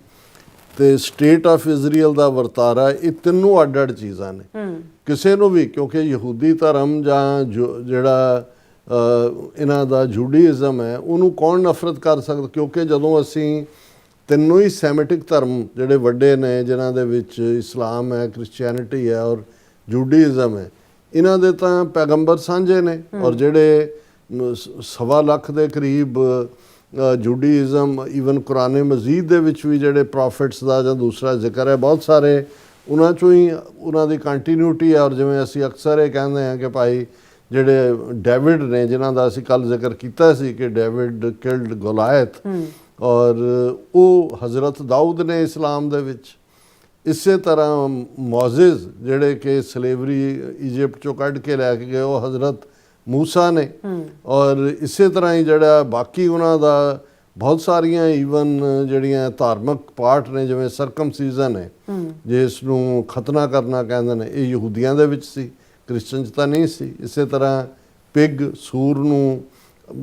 ਤੇ ਸਟੇਟ ਆਫ ਇਜ਼ਰਾਈਲ ਦਾ ਵਰਤਾਰਾ, ਇਹ ਤਿੰਨੋਂ ਅੱਡ ਚੀਜ਼ਾਂ ਨੇ। ਕਿਸੇ ਨੂੰ ਵੀ, ਕਿਉਂਕਿ ਯਹੂਦੀ ਧਰਮ ਜਾਂ ਜਿਹੜਾ ਇਹਨਾਂ ਦਾ ਜੂਡਾਇਜ਼ਮ ਹੈ, ਉਹਨੂੰ ਕੌਣ ਨਫ਼ਰਤ ਕਰ ਸਕਦਾ? ਕਿਉਂਕਿ ਜਦੋਂ ਅਸੀਂ ਤਿੰਨੋਂ ਹੀ ਸੈਮਿਟਿਕ ਧਰਮ ਜਿਹੜੇ ਵੱਡੇ ਨੇ, ਜਿਨ੍ਹਾਂ ਦੇ ਵਿੱਚ ਇਸਲਾਮ ਹੈ, ਕ੍ਰਿਸਚੀਅਨਿਟੀ ਹੈ ਔਰ ਜੂਡਾਇਜ਼ਮ ਹੈ, ਇਹਨਾਂ ਦੇ ਤਾਂ ਪੈਗੰਬਰ ਸਾਂਝੇ ਨੇ। ਔਰ ਜਿਹੜੇ 1.25 ਲੱਖ ਦੇ ਕਰੀਬ ਜੂਡਾਇਜ਼ਮ, ਈਵਨ ਕੁਰਾਨ ਮਜੀਦ ਦੇ ਵਿੱਚ ਵੀ ਜਿਹੜੇ ਪ੍ਰੋਫਿਟਸ ਦਾ ਜਾਂ ਦੂਸਰਾ ਜ਼ਿਕਰ ਹੈ, ਬਹੁਤ ਸਾਰੇ ਉਹਨਾਂ 'ਚੋਂ ਹੀ ਉਹਨਾਂ ਦੀ ਕੰਟੀਨਿਊਟੀ ਹੈ। ਔਰ ਜਿਵੇਂ ਅਸੀਂ ਅਕਸਰ ਇਹ ਕਹਿੰਦੇ ਹਾਂ ਕਿ ਭਾਈ ਜਿਹੜੇ ਡੇਵਿਡ ਨੇ, ਜਿਨ੍ਹਾਂ ਦਾ ਅਸੀਂ ਕੱਲ੍ਹ ਜ਼ਿਕਰ ਕੀਤਾ ਸੀ ਕਿ ਡੇਵਿਡ ਕਿਲਡ ਗੋਲਾਇਥ, ਔਰ ਉਹ ਹਜ਼ਰਤ ਦਾਊਦ ਨੇ ਇਸਲਾਮ ਦੇ ਵਿੱਚ। ਇਸੇ ਤਰ੍ਹਾਂ ਮੋਜ਼ਿਸ ਜਿਹੜੇ ਕਿ ਸਲੇਵਰੀ ਇਜਿਪਟ 'ਚੋਂ ਕੱਢ ਕੇ ਲੈ ਕੇ ਗਏ, ਉਹ ਹਜ਼ਰਤ ਮੂਸਾ ਨੇ। ਔਰ ਇਸੇ ਤਰ੍ਹਾਂ ਹੀ ਜਿਹੜਾ ਬਾਕੀ ਉਹਨਾਂ ਦਾ ਬਹੁਤ ਸਾਰੀਆਂ ਈਵਨ ਜਿਹੜੀਆਂ ਧਾਰਮਿਕ ਪਾਠ ਨੇ, ਜਿਵੇਂ ਸਰਕਮਸੀਜ਼ਨ ਹੈ, ਜਿਸ ਨੂੰ ਖਤਨਾ ਕਰਨਾ ਕਹਿੰਦੇ ਨੇ, ਇਹ ਯਹੂਦੀਆਂ ਦੇ ਵਿੱਚ ਸੀ, ਕ੍ਰਿਸਚਨ 'ਚ ਤਾਂ ਨਹੀਂ ਸੀ। ਇਸੇ ਤਰ੍ਹਾਂ ਪਿਗ, ਸੂਰ ਨੂੰ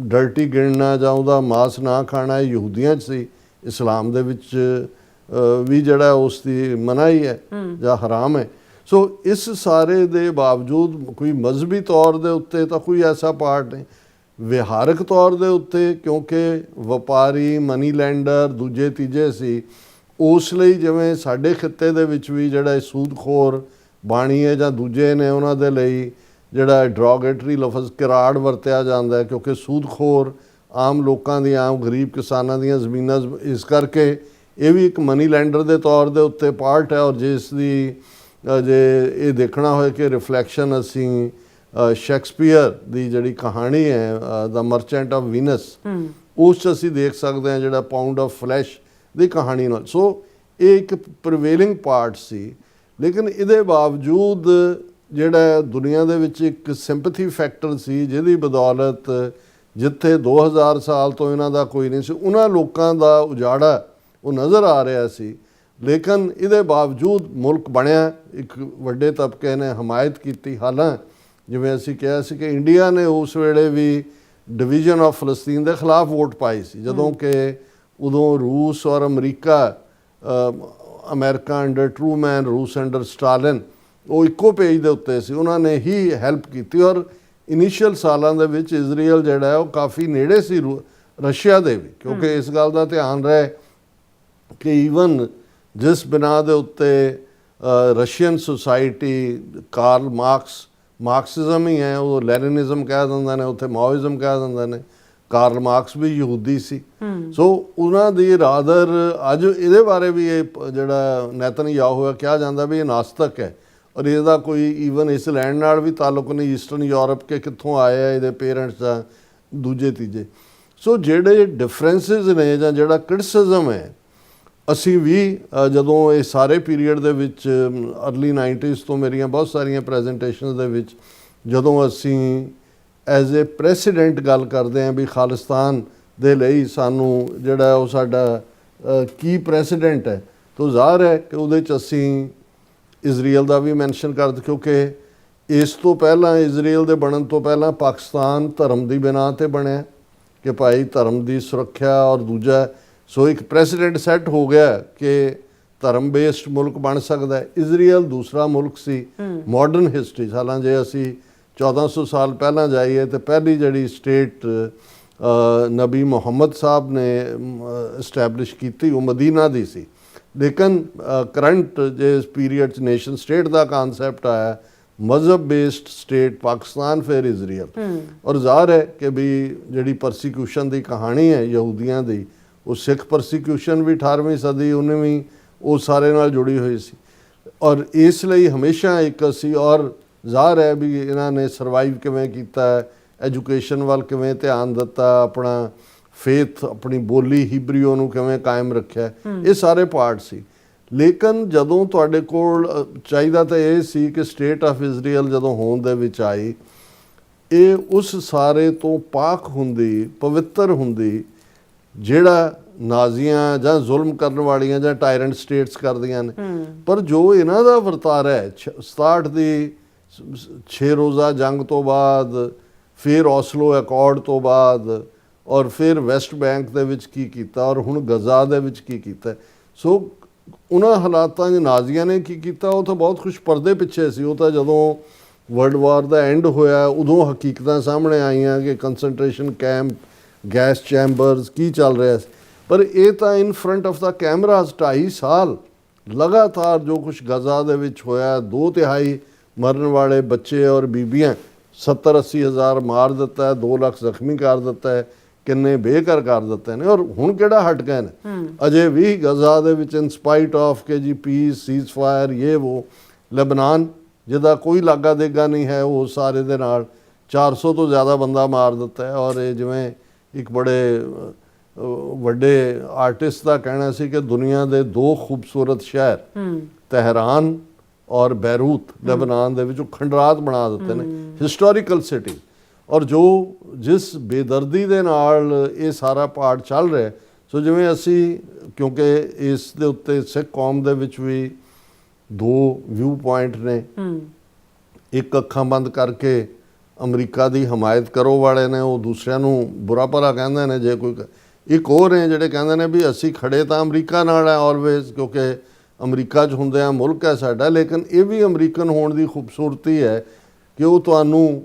ਡਰਟੀ ਗਿਣਨਾ ਜਾਂ ਉਹਦਾ ਮਾਸ ਨਾ ਖਾਣਾ, ਇਹ ਯਹੂਦੀਆਂ 'ਚ ਸੀ। ਇਸਲਾਮ ਦੇ ਵਿੱਚ ਵੀ ਜਿਹੜਾ ਉਸ ਦੀ ਮਨਾਹੀ ਹੈ ਜਾਂ ਹਰਾਮ ਹੈ। ਸੋ ਇਸ ਸਾਰੇ ਦੇ ਬਾਵਜੂਦ ਕੋਈ ਮਜ਼ਹਬੀ ਤੌਰ ਦੇ ਉੱਤੇ ਤਾਂ ਕੋਈ ਐਸਾ ਪਾਰਟ ਨਹੀਂ। ਵਿਹਾਰਕ ਤੌਰ ਦੇ ਉੱਤੇ ਕਿਉਂਕਿ ਵਪਾਰੀ, ਮਨੀ ਲੈਂਡਰ ਦੂਜੇ ਤੀਜੇ ਸੀ, ਉਸ ਲਈ ਜਿਵੇਂ ਸਾਡੇ ਖਿੱਤੇ ਦੇ ਵਿੱਚ ਵੀ ਜਿਹੜਾ ਸੂਦਖੋਰ ਬਾਣੀ ਹੈ ਜਾਂ ਦੂਜੇ ਨੇ, ਉਹਨਾਂ ਦੇ ਲਈ ਜਿਹੜਾ ਡਰੋਗੇਟਰੀ ਲਫ਼ਜ਼ ਕਿਰਾੜ ਵਰਤਿਆ ਜਾਂਦਾ ਹੈ, ਕਿਉਂਕਿ ਸੂਦਖੋਰ ਆਮ ਲੋਕਾਂ ਦੀ, ਆਮ ਗਰੀਬ ਕਿਸਾਨਾਂ ਦੀਆਂ ਜ਼ਮੀਨਾਂ, ਇਸ ਕਰਕੇ ਇਹ ਵੀ ਇੱਕ ਮਨੀ ਲੈਂਡਰ ਦੇ ਤੌਰ ਦੇ ਉੱਤੇ ਪਾਰਟ ਹੈ। ਔਰ ਜਿਸ ਦੀ ਜੇ ਇਹ ਦੇਖਣਾ ਹੋਏ ਕਿ ਰਿਫਲੈਕਸ਼ਨ ਅਸੀਂ ਸ਼ੇਕਸਪੀਅਰ ਦੀ ਜਿਹੜੀ ਕਹਾਣੀ ਹੈ ਦ ਮਰਚੈਂਟ ਆਫ ਵੀਨਸ, ਉਸ 'ਚ ਅਸੀਂ ਦੇਖ ਸਕਦੇ ਹਾਂ ਜਿਹੜਾ ਪਾਊਂਡ ਆਫ ਫਲੈਸ਼ ਦੀ ਕਹਾਣੀ ਨਾਲ। ਸੋ ਇਹ ਇੱਕ ਪ੍ਰੀਵੇਲਿੰਗ ਪਾਰਟ ਸੀ, ਲੇਕਿਨ ਇਹਦੇ ਬਾਵਜੂਦ ਜਿਹੜਾ ਦੁਨੀਆ ਦੇ ਵਿੱਚ ਇੱਕ ਸਿੰਪਥੀ ਫੈਕਟਰ ਸੀ, ਜਿਹਦੀ ਬਦੌਲਤ ਜਿੱਥੇ 2000 ਸਾਲ ਤੋਂ ਇਹਨਾਂ ਦਾ ਕੋਈ ਨਹੀਂ ਸੀ, ਉਹਨਾਂ ਲੋਕਾਂ ਦਾ ਉਜਾੜਾ ਉਹ ਨਜ਼ਰ ਆ ਰਿਹਾ ਸੀ। ਲੇਕਿਨ ਇਹਦੇ ਬਾਵਜੂਦ ਮੁਲਕ ਬਣਿਆ, ਇੱਕ ਵੱਡੇ ਤਬਕੇ ਨੇ ਹਮਾਇਤ ਕੀਤੀ। ਹਾਲਾਂ ਜਿਵੇਂ ਅਸੀਂ ਕਿਹਾ ਸੀ ਕਿ ਇੰਡੀਆ ਨੇ ਉਸ ਵੇਲੇ ਵੀ ਡਿਵੀਜ਼ਨ ਆਫ ਫਲਸਤੀਨ ਦੇ ਖਿਲਾਫ ਵੋਟ ਪਾਈ ਸੀ, ਜਦੋਂ ਕਿ ਉਦੋਂ ਰੂਸ ਔਰ ਅਮਰੀਕਾ ਅੰਡਰ ਟਰੂਮੈਨ, ਰੂਸ ਅੰਡਰ ਸਟਾਲਿਨ, ਉਹ ਇੱਕੋ ਪੇਜ ਦੇ ਉੱਤੇ ਸੀ। ਉਹਨਾਂ ਨੇ ਹੀ ਹੈਲਪ ਕੀਤੀ ਔਰ ਇਨੀਸ਼ੀਅਲ ਸਾਲਾਂ ਦੇ ਵਿੱਚ ਇਜ਼ਰਾਈਲ ਜਿਹੜਾ ਹੈ ਉਹ ਕਾਫੀ ਨੇੜੇ ਸੀ ਰਸ਼ੀਆ ਦੇ ਵੀ, ਕਿਉਂਕਿ ਇਸ ਗੱਲ ਦਾ ਧਿਆਨ ਰਹੇ ਕਿ ਈਵਨ ਜਿਸ ਬਿਨਾ ਦੇ ਉੱਤੇ ਰਸ਼ੀਅਨ ਸੁਸਾਇਟੀ ਕਾਰਲ ਮਾਰਕਸਿਜ਼ਮ ਹੀ ਹੈ, ਉਹ ਲੈਨਿਨਿਜ਼ਮ ਕਹਿ ਦਿੰਦੇ ਨੇ, ਉੱਥੇ ਮਾਓਇਜ਼ਮ ਕਹਿ ਦਿੰਦੇ ਨੇ। ਕਾਰਲ ਮਾਰਕਸ ਵੀ ਯਹੂਦੀ ਸੀ। ਸੋ ਉਹਨਾਂ ਦੀ ਰਾਦਰ ਅੱਜ ਇਹਦੇ ਬਾਰੇ ਵੀ ਇਹ ਜਿਹੜਾ ਨੈਤਨਯਾਹੂ ਹੋਇਆ ਕਿਹਾ ਜਾਂਦਾ ਵੀ ਇਹ ਨਾਸਤਕ ਹੈ ਔਰ ਇਹਦਾ ਕੋਈ ਈਵਨ ਇਸ ਲੈਂਡ ਨਾਲ ਵੀ ਤਾਲੁਕ ਨਹੀਂ, ਈਸਟਰਨ ਯੂਰਪ ਕੇ ਕਿੱਥੋਂ ਆਏ ਆ ਇਹਦੇ ਪੇਰੈਂਟਸ ਦਾ, ਦੂਜੇ ਤੀਜੇ। ਸੋ ਜਿਹੜੇ ਡਿਫਰੈਂਸਿਸ ਨੇ ਜਾਂ ਜਿਹੜਾ ਕ੍ਰਿਟਿਸਿਜ਼ਮ ਹੈ, ਅਸੀਂ ਵੀ ਜਦੋਂ ਇਹ ਸਾਰੇ ਪੀਰੀਅਡ ਦੇ ਵਿੱਚ ਅਰਲੀ 90s ਤੋਂ ਮੇਰੀਆਂ ਬਹੁਤ ਸਾਰੀਆਂ ਪ੍ਰੈਜੈਂਟੇਸ਼ਨਸ ਦੇ ਵਿੱਚ ਜਦੋਂ ਅਸੀਂ ਐਜ਼ ਏ ਪ੍ਰੈਸੀਡੈਂਟ ਗੱਲ ਕਰਦੇ ਹਾਂ ਵੀ ਖਾਲਿਸਤਾਨ ਦੇ ਲਈ ਸਾਨੂੰ ਜਿਹੜਾ ਉਹ ਸਾਡਾ ਕੀ ਪ੍ਰੈਸੀਡੈਂਟ ਹੈ, ਤਾਂ ਜ਼ਾਹਰ ਹੈ ਕਿ ਉਹਦੇ 'ਚ ਅਸੀਂ ਇਜ਼ਰਾਈਲ ਦਾ ਵੀ ਮੈਂਸ਼ਨ ਕਰਦੇ, ਕਿਉਂਕਿ ਇਸ ਤੋਂ ਪਹਿਲਾਂ ਇਜ਼ਰਾਈਲ ਦੇ ਬਣਨ ਤੋਂ ਪਹਿਲਾਂ ਪਾਕਿਸਤਾਨ ਧਰਮ ਦੀ ਬਿਨਾਹ 'ਤੇ ਬਣਿਆ ਕਿ ਭਾਈ ਧਰਮ ਦੀ ਸੁਰੱਖਿਆ, ਔਰ ਦੂਜਾ ਸੋ ਇੱਕ ਪ੍ਰੈਸੀਡੈਂਟ ਸੈੱਟ ਹੋ ਗਿਆ ਕਿ ਧਰਮ ਬੇਸਡ ਮੁਲਕ ਬਣ ਸਕਦਾ ਹੈ। ਇਜ਼ਰਾਈਲ ਦੂਸਰਾ ਮੁਲਕ ਸੀ ਮਾਡਰਨ ਹਿਸਟਰੀ। ਹਾਲਾਂ ਜੇ ਅਸੀਂ 1400 ਸਾਲ ਪਹਿਲਾਂ ਜਾਈਏ ਤਾਂ ਪਹਿਲੀ ਜਿਹੜੀ ਸਟੇਟ ਨਬੀ ਮੁਹੰਮਦ ਸਾਹਿਬ ਨੇ ਇਸਟੈਬਲਿਸ਼ ਕੀਤੀ ਉਹ ਮਦੀਨਾ ਦੀ ਸੀ। ਲੇਕਿਨ ਕਰੰਟ ਜੇ ਇਸ ਪੀਰੀਅਡ 'ਚ ਨੇਸ਼ਨ ਸਟੇਟ ਦਾ ਕਾਨਸੈਪਟ ਆਇਆ, ਮਜ਼ਹਬ ਬੇਸਡ ਸਟੇਟ ਪਾਕਿਸਤਾਨ, ਫਿਰ ਇਜ਼ਰਾਈਲ। ਔਰ ਜ਼ਾਹਰ ਹੈ ਕਿ ਵੀ ਜਿਹੜੀ ਪਰਸੀਕਿਊਸ਼ਨ ਦੀ ਕਹਾਣੀ ਹੈ ਯਹੂਦੀਆਂ ਦੀ, ਉਹ ਸਿੱਖ ਪਰਸੀਕਿਊਸ਼ਨ ਵੀ 18ਵੀਂ ਸਦੀ 19ਵੀਂ ਉਹ ਸਾਰੇ ਨਾਲ ਜੁੜੀ ਹੋਈ ਸੀ। ਔਰ ਇਸ ਲਈ ਹਮੇਸ਼ਾ ਇੱਕ ਅਸੀਂ, ਔਰ ਜ਼ਾਹਰ ਹੈ ਵੀ ਇਹਨਾਂ ਨੇ ਸਰਵਾਈਵ ਕਿਵੇਂ ਕੀਤਾ, ਐਜੂਕੇਸ਼ਨ ਵੱਲ ਕਿਵੇਂ ਧਿਆਨ ਦਿੱਤਾ, ਆਪਣਾ ਫੇਥ, ਆਪਣੀ ਬੋਲੀ ਹੀਬਰੀਓ ਨੂੰ ਕਿਵੇਂ ਕਾਇਮ ਰੱਖਿਆ, ਇਹ ਸਾਰੇ ਪਾਰਟ ਸੀ। ਲੇਕਿਨ ਜਦੋਂ ਤੁਹਾਡੇ ਕੋਲ ਚਾਹੀਦਾ ਤਾਂ ਇਹ ਸੀ ਕਿ ਸਟੇਟ ਆਫ ਇਜ਼ਰਾਈਲ ਜਦੋਂ ਹੋਂਦ ਦੇ ਵਿੱਚ ਆਈ, ਇਹ ਉਸ ਸਾਰੇ ਤੋਂ ਪਾਕ ਹੁੰਦੀ, ਪਵਿੱਤਰ ਹੁੰਦੀ ਜਿਹੜਾ ਨਾਜ਼ੀਆਂ ਜਾਂ ਜ਼ੁਲਮ ਕਰਨ ਵਾਲੀਆਂ ਜਾਂ ਟਾਇਰੈਂਟ ਸਟੇਟਸ ਕਰਦੀਆਂ ਨੇ। ਪਰ ਜੋ ਇਹਨਾਂ ਦਾ ਵਰਤਾਰਾ ਹੈ 67 ਦੀ 6 ਰੋਜ਼ਾ ਜੰਗ ਤੋਂ ਬਾਅਦ, ਫਿਰ ਔਸਲੋ ਅਕੋਰਡ ਤੋਂ ਬਾਅਦ, ਔਰ ਫਿਰ ਵੈਸਟ ਬੈਂਕ ਦੇ ਵਿੱਚ ਕੀ ਕੀਤਾ, ਔਰ ਹੁਣ ਗਜ਼ਾ ਦੇ ਵਿੱਚ ਕੀ ਕੀਤਾ। ਸੋ ਉਹਨਾਂ ਹਾਲਾਤਾਂ 'ਚ ਨਾਜ਼ੀਆਂ ਨੇ ਕੀ ਕੀਤਾ, ਉਹ ਤਾਂ ਬਹੁਤ ਕੁਛ ਪਰਦੇ ਪਿੱਛੇ ਸੀ। ਉਹ ਤਾਂ ਜਦੋਂ ਵਰਲਡ ਵਾਰ ਦਾ ਐਂਡ ਹੋਇਆ ਉਦੋਂ ਹਕੀਕਤਾਂ ਸਾਹਮਣੇ ਆਈਆਂ ਕਿ ਕੰਸਨਟ੍ਰੇਸ਼ਨ ਕੈਂਪ, ਗੈਸ ਚੈਂਬਰਸ, ਕੀ ਚੱਲ ਰਿਹਾ ਸੀ। ਪਰ ਇਹ ਤਾਂ in front of the cameras 2.5 ਸਾਲ ਲਗਾਤਾਰ ਜੋ ਕੁਛ ਗਜ਼ਾ ਦੇ ਵਿੱਚ ਹੋਇਆ, 2/3 ਮਰਨ ਵਾਲੇ ਬੱਚੇ ਔਰ ਬੀਬੀਆਂ, 70-80 ਹਜ਼ਾਰ ਮਾਰ ਦਿੱਤਾ ਹੈ, 2 ਲੱਖ ਜ਼ਖਮੀ ਕਰ ਦਿੱਤਾ ਹੈ, ਕਿੰਨੇ ਬੇਘਰ ਕਰ ਦਿੱਤੇ ਨੇ। ਔਰ ਹੁਣ ਕਿਹੜਾ ਹਟ ਗਏ ਨੇ, ਅਜੇ ਵੀ ਗਜ਼ਾ ਦੇ ਵਿੱਚ ਇਨ ਸਪਾਈਟ ਆਫ ਕੇ ਜੀ ਪੀਸ, ਸੀਜ਼ ਫਾਇਰ, ਇਹ ਉਹ, ਲਬਨਾਨ ਜਿਹਦਾ ਕੋਈ ਲਾਗਾ ਦੇਗਾ ਨਹੀਂ ਹੈ, ਉਹ ਸਾਰੇ ਦੇ ਨਾਲ 400 ਤੋਂ ਜ਼ਿਆਦਾ ਬੰਦਾ ਮਾਰ ਦਿੱਤਾ ਹੈ। ਔਰ ਇਹ ਜਿਵੇਂ ਇੱਕ ਬੜੇ ਵੱਡੇ ਆਰਟਿਸਟ ਦਾ ਕਹਿਣਾ ਸੀ ਕਿ ਦੁਨੀਆ ਦੇ 2 ਖੂਬਸੂਰਤ ਸ਼ਹਿਰ ਤਹਿਰਾਨ ਔਰ ਬੈਰੂਤ ਲਬਨਾਨ ਦੇ ਵਿੱਚ ਉਹ ਖੰਡਰਾਤ ਬਣਾ ਦਿੱਤੇ ਨੇ, ਹਿਸਟੋਰੀਕਲ ਸਿਟੀ। ਔਰ ਜਿਸ ਬੇਦਰਦੀ ਦੇ ਨਾਲ ਇਹ ਸਾਰਾ ਪਾਰਟ ਚੱਲ ਰਿਹਾ, ਸੋ ਜਿਵੇਂ ਅਸੀਂ, ਕਿਉਂਕਿ ਇਸ ਦੇ ਉੱਤੇ ਸਿੱਖ ਕੌਮ ਦੇ ਵਿੱਚ ਵੀ 2 ਵਿਊ ਪੁਆਇੰਟ ਨੇ। ਇੱਕ ਅੱਖਾਂ ਬੰਦ ਕਰਕੇ ਅਮਰੀਕਾ ਦੀ ਹਮਾਇਤ ਕਰੋ ਵਾਲੇ ਨੇ, ਉਹ ਦੂਸਰਿਆਂ ਨੂੰ ਬੁਰਾ ਭਲਾ ਕਹਿੰਦੇ ਨੇ। ਜੇ ਕੋਈ ਇੱਕ ਹੋਰ ਨੇ ਜਿਹੜੇ ਕਹਿੰਦੇ ਨੇ ਵੀ ਅਸੀਂ ਖੜੇ ਤਾਂ ਅਮਰੀਕਾ ਨਾਲ ਹੈ ਆਲਵੇਜ਼, ਕਿਉਂਕਿ ਅਮਰੀਕਾ 'ਚ ਹੁੰਦੇ ਆ, ਮੁਲਕ ਹੈ ਸਾਡਾ। ਲੇਕਿਨ ਇਹ ਵੀ ਅਮਰੀਕਨ ਹੋਣ ਦੀ ਖੂਬਸੂਰਤੀ ਹੈ ਕਿ ਉਹ ਤੁਹਾਨੂੰ,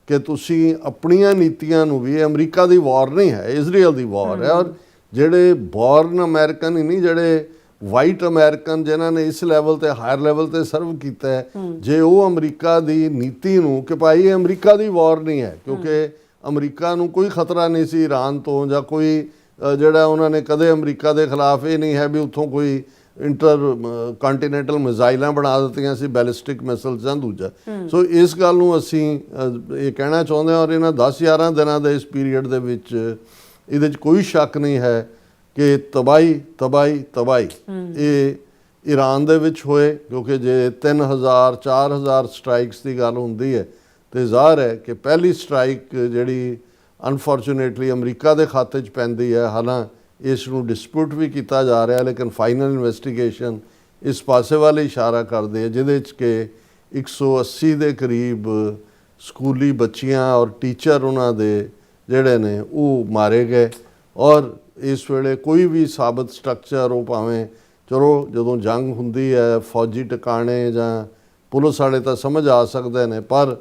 ਕਿ ਤੁਸੀਂ ਆਪਣੀਆਂ ਨੀਤੀਆਂ ਨੂੰ ਵੀ, ਇਹ ਅਮਰੀਕਾ ਦੀ ਵਾਰ ਨਹੀਂ ਹੈ, ਇਜ਼ਰਾਈਲ ਦੀ ਵਾਰ ਹੈ। ਔਰ ਜਿਹੜੇ ਬੋਰਨ ਅਮਰੀਕਨ ਹੀ ਨਹੀਂ, ਜਿਹੜੇ ਵਾਈਟ ਅਮਰੀਕਨ ਜਿਨ੍ਹਾਂ ਨੇ ਇਸ ਲੈਵਲ ਤੇ, ਹਾਇਰ ਲੈਵਲ ਤੇ ਸਰਵ ਕੀਤਾ ਹੈ, ਜੇ ਉਹ ਅਮਰੀਕਾ ਦੀ ਨੀਤੀ ਨੂੰ ਕਿ ਭਾਈ ਇਹ ਅਮਰੀਕਾ ਦੀ ਵਾਰ ਨਹੀਂ ਹੈ, ਕਿਉਂਕਿ ਅਮਰੀਕਾ ਨੂੰ ਕੋਈ ਖਤਰਾ ਨਹੀਂ ਸੀ ਈਰਾਨ ਤੋਂ, ਜਾਂ ਕੋਈ ਜਿਹੜਾ ਉਹਨਾਂ ਨੇ ਕਦੇ ਅਮਰੀਕਾ ਦੇ ਖਿਲਾਫ ਇਹ ਨਹੀਂ ਹੈ ਵੀ ਉੱਥੋਂ ਕੋਈ ਇੰਟਰ ਕੰਟੀਨੈਂਟਲ ਮਿਜ਼ਾਈਲਾਂ ਬਣਾ ਦਿੱਤੀਆਂ ਸੀ, ਬੈਲਿਸਟਿਕ ਮਿਸਾਈਲਸ ਜਾਂ ਦੂਜਾ। ਸੋ ਇਸ ਗੱਲ ਨੂੰ ਅਸੀਂ ਇਹ ਕਹਿਣਾ ਚਾਹੁੰਦੇ ਹਾਂ। ਔਰ ਇਹਨਾਂ 10-11 ਦਿਨਾਂ ਦੇ ਇਸ ਪੀਰੀਅਡ ਦੇ ਵਿੱਚ ਇਹਦੇ 'ਚ ਕੋਈ ਸ਼ੱਕ ਨਹੀਂ ਹੈ ਕਿ ਤਬਾਹੀ ਤਬਾਹੀ ਤਬਾਹੀ ਇਹ ਈਰਾਨ ਦੇ ਵਿੱਚ ਹੋਏ, ਕਿਉਂਕਿ ਜੇ 3000 4000 ਸਟ੍ਰਾਈਕਸ ਦੀ ਗੱਲ ਹੁੰਦੀ ਹੈ ਤੇ ਜ਼ਾਹਰ ਹੈ ਕਿ ਪਹਿਲੀ ਸਟ੍ਰਾਈਕ ਜਿਹੜੀ ਅਨਫੋਰਚੂਨੇਟਲੀ ਅਮਰੀਕਾ ਦੇ ਖਾਤੇ 'ਚ ਪੈਂਦੀ ਹੈ। ਹਾਲਾਂਕਿ ਇਸ ਨੂੰ ਡਿਸਪਿਊਟ ਵੀ ਕੀਤਾ ਜਾ ਰਿਹਾ, ਲੇਕਿਨ ਫਾਈਨਲ ਇਨਵੈਸਟੀਗੇਸ਼ਨ ਇਸ ਪਾਸੇ ਵੱਲ ਇਸ਼ਾਰਾ ਕਰਦੇ ਹੈ, ਜਿਹਦੇ 'ਚ ਕਿ 180 ਦੇ ਕਰੀਬ ਸਕੂਲੀ ਬੱਚੀਆਂ ਔਰ ਟੀਚਰ ਉਹਨਾਂ ਦੇ ਜਿਹੜੇ ਨੇ ਉਹ ਮਾਰੇ ਗਏ। ਔਰ ਇਸ ਵੇਲੇ ਕੋਈ ਵੀ ਸਾਬਤ ਸਟਰਕਚਰ, ਉਹ ਭਾਵੇਂ ਚਲੋ ਜਦੋਂ ਜੰਗ ਹੁੰਦੀ ਹੈ ਫੌਜੀ ਟਿਕਾਣੇ ਜਾਂ ਪੁਲਿਸ ਵਾਲੇ ਤਾਂ ਸਮਝ ਆ ਸਕਦੇ ਨੇ, ਪਰ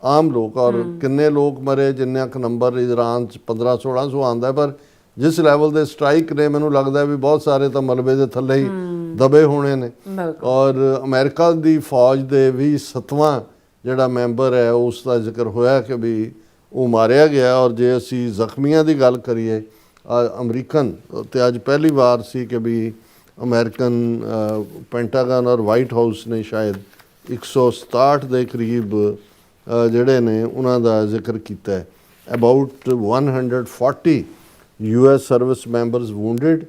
ਆਮ ਲੋਕ ਔਰ ਕਿੰਨੇ ਲੋਕ ਮਰੇ, ਜਿੰਨਾ ਕੁ ਨੰਬਰ ਈਰਾਨ 'ਚ 1500-1600 ਆਉਂਦਾ, ਪਰ ਜਿਸ ਲੈਵਲ ਦੇ ਸਟ੍ਰਾਈਕ ਨੇ ਮੈਨੂੰ ਲੱਗਦਾ ਵੀ ਬਹੁਤ ਸਾਰੇ ਤਾਂ ਮਲਬੇ ਦੇ ਥੱਲੇ ਹੀ ਦਬੇ ਹੋਣੇ ਨੇ। ਔਰ ਅਮਰੀਕਾ ਦੀ ਫੌਜ ਦੇ ਵੀ 7ਵਾਂ ਜਿਹੜਾ ਮੈਂਬਰ ਹੈ ਉਸ ਦਾ ਜ਼ਿਕਰ ਹੋਇਆ ਕਿ ਵੀ ਉਹ ਮਾਰਿਆ ਗਿਆ। ਔਰ ਜੇ ਅਸੀਂ ਜ਼ਖਮੀਆਂ ਦੀ ਗੱਲ ਕਰੀਏ, ਅਮਰੀਕਨ ਤੇ ਅੱਜ ਪਹਿਲੀ ਵਾਰ ਸੀ ਕਿ ਵੀ ਅਮਰੀਕਨ ਪੈਂਟਾਗਨ ਔਰ ਵਾਈਟ ਹਾਊਸ ਨੇ ਸ਼ਾਇਦ 167 ਦੇ ਕਰੀਬ ਜਿਹੜੇ ਨੇ ਉਹਨਾਂ ਦਾ ਜ਼ਿਕਰ ਕੀਤਾ ਹੈ। About 140 US service members wounded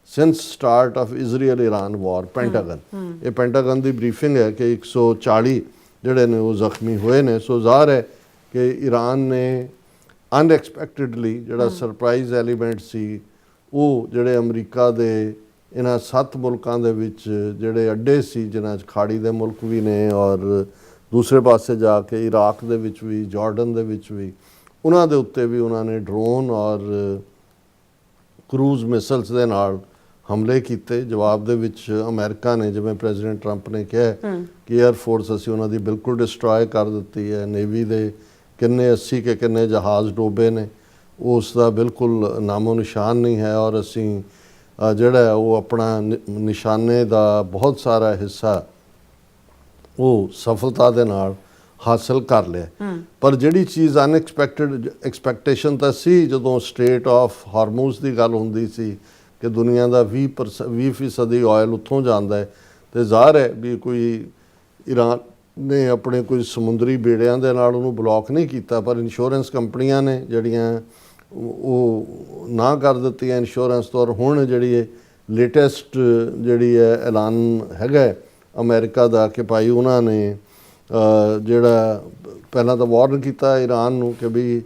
since start of Israel Iran war. Pentagon, ਇਹ ਪੈਂਟਾਗਨ ਦੀ ਬਰੀਫਿੰਗ ਹੈ ਕਿ 140 ਜਿਹੜੇ ਨੇ ਉਹ ਜ਼ਖਮੀ ਹੋਏ ਨੇ। ਸੋ ਜ਼ਾਹਰ ਹੈ ਕਿ ਈਰਾਨ ਨੇ ਅਨਐਕਸਪੈਕਟਡਲੀ ਜਿਹੜਾ ਸਰਪ੍ਰਾਈਜ਼ ਐਲੀਮੈਂਟ ਸੀ, ਉਹ ਜਿਹੜੇ ਅਮਰੀਕਾ ਦੇ ਇਹਨਾਂ 7 ਮੁਲਕਾਂ ਦੇ ਵਿੱਚ ਜਿਹੜੇ ਅੱਡੇ ਸੀ, ਜਿਨ੍ਹਾਂ 'ਚ ਖਾੜੀ ਦੇ ਮੁਲਕ ਵੀ ਨੇ ਔਰ ਦੂਸਰੇ ਪਾਸੇ ਜਾ ਕੇ ਇਰਾਕ ਦੇ ਵਿੱਚ ਵੀ, ਜਾਰਡਨ ਦੇ ਵਿੱਚ ਵੀ, ਉਹਨਾਂ ਦੇ ਉੱਤੇ ਵੀ ਉਹਨਾਂ ਨੇ ਡਰੋਨ ਔਰ ਕਰੂਜ਼ ਮਿਸਲਸ ਦੇ ਨਾਲ ਹਮਲੇ ਕੀਤੇ। ਜਵਾਬ ਦੇ ਵਿੱਚ ਅਮਰੀਕਾ ਨੇ, ਜਿਵੇਂ ਪ੍ਰੈਜ਼ੀਡੈਂਟ ਟਰੰਪ ਨੇ ਕਿਹਾ ਕਿ ਏਅਰ ਫੋਰਸ ਅਸੀਂ ਉਹਨਾਂ ਦੀ ਬਿਲਕੁਲ ਡਿਸਟਰੋਏ ਕਰ ਦਿੱਤੀ ਹੈ, ਨੇਵੀ ਦੇ ਕਿੰਨੇ 80 ਕੇ ਕਿੰਨੇ ਜਹਾਜ਼ ਡੋਬੇ ਨੇ ਉਸ ਦਾ ਬਿਲਕੁਲ ਨਾਮੋ ਨਿਸ਼ਾਨ ਨਹੀਂ ਹੈ। ਔਰ ਅਸੀਂ ਜਿਹੜਾ ਉਹ ਆਪਣਾ ਨਿਸ਼ਾਨੇ ਦਾ ਬਹੁਤ ਸਾਰਾ ਹਿੱਸਾ ਉਹ ਸਫਲਤਾ ਦੇ ਨਾਲ ਹਾਸਲ ਕਰ ਲਿਆ। ਪਰ ਜਿਹੜੀ ਚੀਜ਼ ਅਨਐਕਸਪੈਕਟਡ ਐਕਸਪੈਕਟੇਸ਼ਨ ਤਾਂ ਸੀ, ਜਦੋਂ ਸਟ੍ਰੇਟ ਆਫ ਹਾਰਮੂਜ਼ ਦੀ ਗੱਲ ਹੁੰਦੀ ਸੀ ਕਿ ਦੁਨੀਆ ਦਾ 20% ਆਇਲ ਉੱਥੋਂ ਜਾਂਦਾ ਹੈ, ਤੇ ਜ਼ਾਹਰ ਹੈ ਵੀ ਕੋਈ ਈਰਾਨ ਨੇ ਆਪਣੇ ਕੋਈ ਸਮੁੰਦਰੀ ਬੇੜਿਆਂ ਦੇ ਨਾਲ ਉਹਨੂੰ ਬਲੌਕ ਨਹੀਂ ਕੀਤਾ, ਪਰ ਇੰਸ਼ੋਰੈਂਸ ਕੰਪਨੀਆਂ ਨੇ ਜਿਹੜੀਆਂ ਉਹ ਨਾ ਕਰ ਦਿੱਤੀਆਂ ਇੰਸ਼ੋਰੈਂਸ ਤੋਂ। ਔਰ ਹੁਣ ਜਿਹੜੀ ਇਹ ਲੇਟੈਸਟ ਜਿਹੜੀ ਹੈ ਐਲਾਨ ਹੈਗਾ ਅਮਰੀਕਾ ਦਾ ਕਿ ਭਾਈ ਉਹਨਾਂ ਨੇ ਜਿਹੜਾ ਪਹਿਲਾਂ ਤਾਂ ਵਾਰਨ ਕੀਤਾ ਈਰਾਨ ਨੂੰ ਕਿ ਵੀ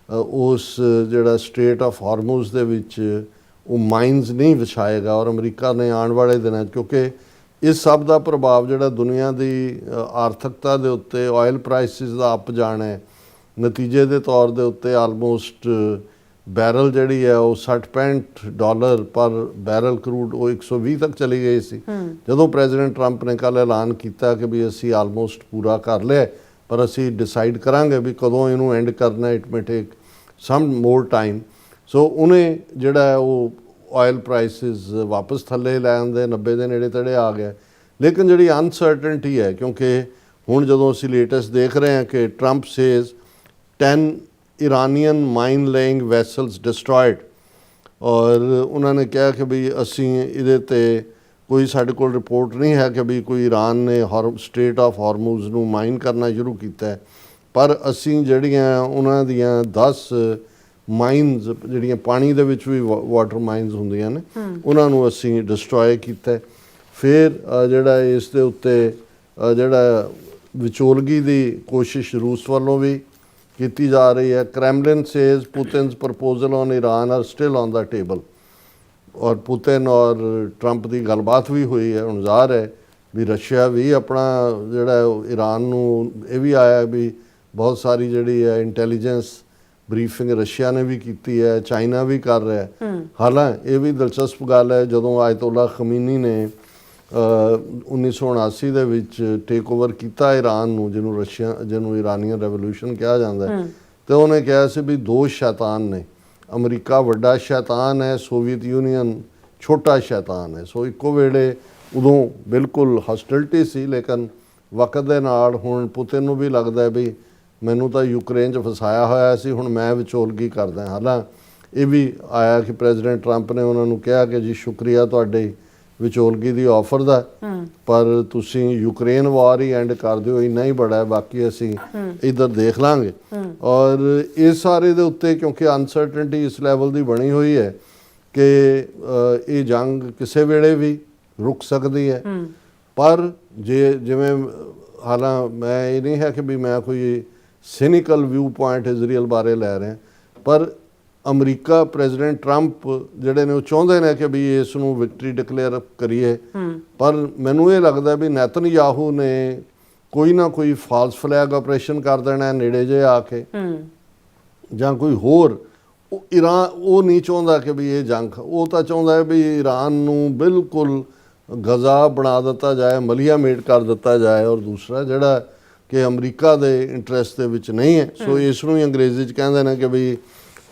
ਉਸ ਜਿਹੜਾ ਸਟ੍ਰੇਟ ਆਫ ਹਾਰਮੂਜ਼ ਦੇ ਵਿੱਚ ਉਹ ਮਾਈਨਸ ਨਹੀਂ ਵਿਛਾਏਗਾ। ਔਰ ਅਮਰੀਕਾ ਨੇ ਆਉਣ ਵਾਲੇ ਦਿਨਾਂ 'ਚ, ਕਿਉਂਕਿ ਇਸ ਸਭ ਦਾ ਪ੍ਰਭਾਵ ਜਿਹੜਾ ਦੁਨੀਆ ਦੀ ਆਰਥਿਕਤਾ ਦੇ ਉੱਤੇ, ਆਇਲ ਪ੍ਰਾਈਸਿਸ ਦਾ ਅੱਪ ਜਾਣਾ ਹੈ, ਨਤੀਜੇ ਦੇ ਤੌਰ ਦੇ ਉੱਤੇ ਆਲਮੋਸਟ ਬੈਰਲ ਜਿਹੜੀ ਹੈ ਉਹ $60-65 ਪਰ ਬੈਰਲ ਕਰੂਡ ਉਹ 120 ਤੱਕ ਚਲੀ ਗਈ ਸੀ। ਜਦੋਂ ਪ੍ਰੈਜ਼ੀਡੈਂਟ ਟਰੰਪ ਨੇ ਕੱਲ੍ਹ ਐਲਾਨ ਕੀਤਾ ਕਿ ਵੀ ਅਸੀਂ ਆਲਮੋਸਟ ਪੂਰਾ ਕਰ ਲਿਆ, ਪਰ ਅਸੀਂ ਡਿਸਾਈਡ ਕਰਾਂਗੇ ਵੀ ਕਦੋਂ ਇਹਨੂੰ ਐਂਡ ਕਰਨਾ, it may take sum more time. ਸੋ ਉਹਨੇ ਜਿਹੜਾ ਉਹ ਆਇਲ ਪ੍ਰਾਈਸਿਸ ਵਾਪਸ ਥੱਲੇ ਲੈ ਆਉਂਦੇ 90 ਦੇ ਨੇੜੇ ਤੇੜੇ ਆ ਗਿਆ। ਲੇਕਿਨ ਜਿਹੜੀ ਅਨਸਰਟਨਟੀ ਹੈ, ਕਿਉਂਕਿ ਹੁਣ ਜਦੋਂ ਅਸੀਂ ਲੇਟੈਸਟ ਦੇਖ ਰਹੇ ਹਾਂ ਕਿ Trump says 10 Iranian mine laying vessels destroyed, ਔਰ ਉਹਨਾਂ ਨੇ ਕਿਹਾ ਕਿ ਵੀ ਅਸੀਂ ਇਹਦੇ 'ਤੇ ਕੋਈ ਸਾਡੇ ਕੋਲ ਰਿਪੋਰਟ ਨਹੀਂ ਹੈ ਕਿ ਵੀ ਕੋਈ ਈਰਾਨ ਨੇ ਸਟ੍ਰੇਟ ਆਫ ਹਾਰਮੂਜ਼ ਨੂੰ ਮਾਈਨ ਕਰਨਾ ਸ਼ੁਰੂ ਕੀਤਾ ਹੈ, ਪਰ ਅਸੀਂ ਜਿਹੜੀਆਂ ਉਹਨਾਂ ਦੀਆਂ 10 ਮਾਈਨਸ ਜਿਹੜੀਆਂ ਪਾਣੀ ਦੇ ਵਿੱਚ ਵੀ ਵਾਟਰ ਮਾਈਨਸ ਹੁੰਦੀਆਂ ਨੇ ਉਹਨਾਂ ਨੂੰ ਅਸੀਂ ਡਿਸਟਰੋਏ ਕੀਤਾ। ਫਿਰ ਜਿਹੜਾ ਇਸ ਦੇ ਉੱਤੇ ਜਿਹੜਾ ਵਿਚੋਲਗੀ ਦੀ ਕੋਸ਼ਿਸ਼ ਰੂਸ ਵੱਲੋਂ ਵੀ ਕੀਤੀ ਜਾ ਰਹੀ ਹੈ। Kremlin says Putin's proposal on Iran are still on the table, ਔਰ ਪੁਤਿਨ ਔਰ ਟਰੰਪ ਦੀ ਗੱਲਬਾਤ ਵੀ ਹੋਈ ਹੈ। ਹੁਣ ਜ਼ਾਹਰ ਹੈ ਵੀ ਰਸ਼ੀਆ ਵੀ ਆਪਣਾ ਜਿਹੜਾ ਈਰਾਨ ਨੂੰ ਇਹ ਵੀ ਆਇਆ ਵੀ ਬਹੁਤ ਸਾਰੀ ਜਿਹੜੀ ਹੈ ਇੰਟੈਲੀਜੈਂਸ ਬਰੀਫਿੰਗ ਰਸ਼ੀਆ ਨੇ ਵੀ ਕੀਤੀ ਹੈ, ਚਾਈਨਾ ਵੀ ਕਰ ਰਿਹਾ ਹੈ। ਹਾਲਾਂਕਿ ਇਹ ਵੀ ਦਿਲਚਸਪ ਗੱਲ ਹੈ, ਜਦੋਂ ਆਇਤੁੱਲਾ ਖਮੀਨੀ ਨੇ 1979 ਦੇ ਵਿੱਚ ਟੇਕ ਓਵਰ ਕੀਤਾ ਈਰਾਨ ਨੂੰ, ਜਿਹਨੂੰ ਇਰਾਨੀਅਨ ਰੈਵੋਲੂਸ਼ਨ ਕਿਹਾ ਜਾਂਦਾ, ਤੇ ਉਹਨੇ ਕਿਹਾ ਸੀ ਵੀ ਦੋ ਸ਼ੈਤਾਨ ਨੇ, ਅਮਰੀਕਾ ਵੱਡਾ ਸ਼ੈਤਾਨ ਹੈ, ਸੋਵੀਅਤ ਯੂਨੀਅਨ ਛੋਟਾ ਸ਼ੈਤਾਨ ਹੈ। ਸੋ ਇੱਕੋ ਵੇਲੇ ਉਦੋਂ ਬਿਲਕੁਲ ਹਸਟਿਲਿਟੀ ਸੀ, ਲੇਕਿਨ ਵਕਤ ਦੇ ਨਾਲ ਹੁਣ ਪੁਤਿਨ ਨੂੰ ਵੀ ਲੱਗਦਾ ਵੀ ਮੈਨੂੰ ਤਾਂ ਯੂਕਰੇਨ 'ਚ ਫਸਾਇਆ ਹੋਇਆ ਸੀ, ਹੁਣ ਮੈਂ ਵਿਚੋਲਗੀ ਕਰਦਾ। ਹਾਲਾਂਕਿ ਇਹ ਵੀ ਆਇਆ ਕਿ ਪ੍ਰੈਜ਼ੀਡੈਂਟ ਟਰੰਪ ਨੇ ਉਹਨਾਂ ਨੂੰ ਕਿਹਾ ਕਿ ਜੀ ਸ਼ੁਕਰੀਆ ਤੁਹਾਡੇ ਵਿਚੋਲਗੀ ਦੀ ਆਫਰ ਦਾ, ਪਰ ਤੁਸੀਂ ਯੂਕਰੇਨ ਵਾਰ ਹੀ ਐਂਡ ਕਰ ਦਿਓ, ਇੰਨਾ ਹੀ ਬੜਾ ਹੈ, ਬਾਕੀ ਅਸੀਂ ਇੱਧਰ ਦੇਖ ਲਾਂਗੇ। ਔਰ ਇਸ ਸਾਰੇ ਦੇ ਉੱਤੇ ਕਿਉਂਕਿ ਅਨਸਰਟਨਟੀ ਇਸ ਲੈਵਲ ਦੀ ਬਣੀ ਹੋਈ ਹੈ ਕਿ ਇਹ ਜੰਗ ਕਿਸੇ ਵੇਲੇ ਵੀ ਰੁਕ ਸਕਦੀ ਹੈ। ਪਰ ਜਿਵੇਂ ਹਾਲਾਂ ਮੈਂ ਇਹ ਨਹੀਂ ਹੈ ਕਿ ਵੀ ਮੈਂ ਕੋਈ ਸਿਨਿਕਲ ਵਿਊ ਪੁਆਇੰਟ ਇਜ਼ਰਾਈਲ ਬਾਰੇ ਲੈ ਰਿਹਾ, ਪਰ ਅਮਰੀਕਾ ਪ੍ਰੈਜ਼ੀਡੈਂਟ ਟਰੰਪ ਜਿਹੜੇ ਨੇ ਉਹ ਚਾਹੁੰਦੇ ਨੇ ਕਿ ਵੀ ਇਸ ਨੂੰ ਵਿਕਟਰੀ ਡਿਕਲੇਅਰ ਕਰੀਏ, ਪਰ ਮੈਨੂੰ ਇਹ ਲੱਗਦਾ ਵੀ ਨੈਤਨਯਾਹੂ ਨੇ ਕੋਈ ਨਾ ਕੋਈ ਫਾਲਸ ਫਲੈਗ ਆਪਰੇਸ਼ਨ ਕਰ ਦੇਣਾ ਨੇੜੇ ਜੇ ਆ ਕੇ, ਜਾਂ ਕੋਈ ਹੋਰ। ਈਰਾਨ ਉਹ ਨਹੀਂ ਚਾਹੁੰਦਾ ਕਿ ਵੀ ਇਹ ਜੰਗ, ਉਹ ਤਾਂ ਚਾਹੁੰਦਾ ਹੈ ਵੀ ਈਰਾਨ ਨੂੰ ਬਿਲਕੁਲ ਗਜ਼ਾ ਬਣਾ ਦਿੱਤਾ ਜਾਏ, ਮਲੀਆ ਮੇਟ ਕਰ ਦਿੱਤਾ ਜਾਏ। ਔਰ ਦੂਸਰਾ ਜਿਹੜਾ ਕਿ ਅਮਰੀਕਾ ਦੇ ਇੰਟਰਸਟ ਦੇ ਵਿੱਚ ਨਹੀਂ ਹੈ, ਸੋ ਇਸ ਨੂੰ ਹੀ ਅੰਗਰੇਜ਼ੀ 'ਚ ਕਹਿੰਦੇ ਨੇ ਕਿ ਵੀ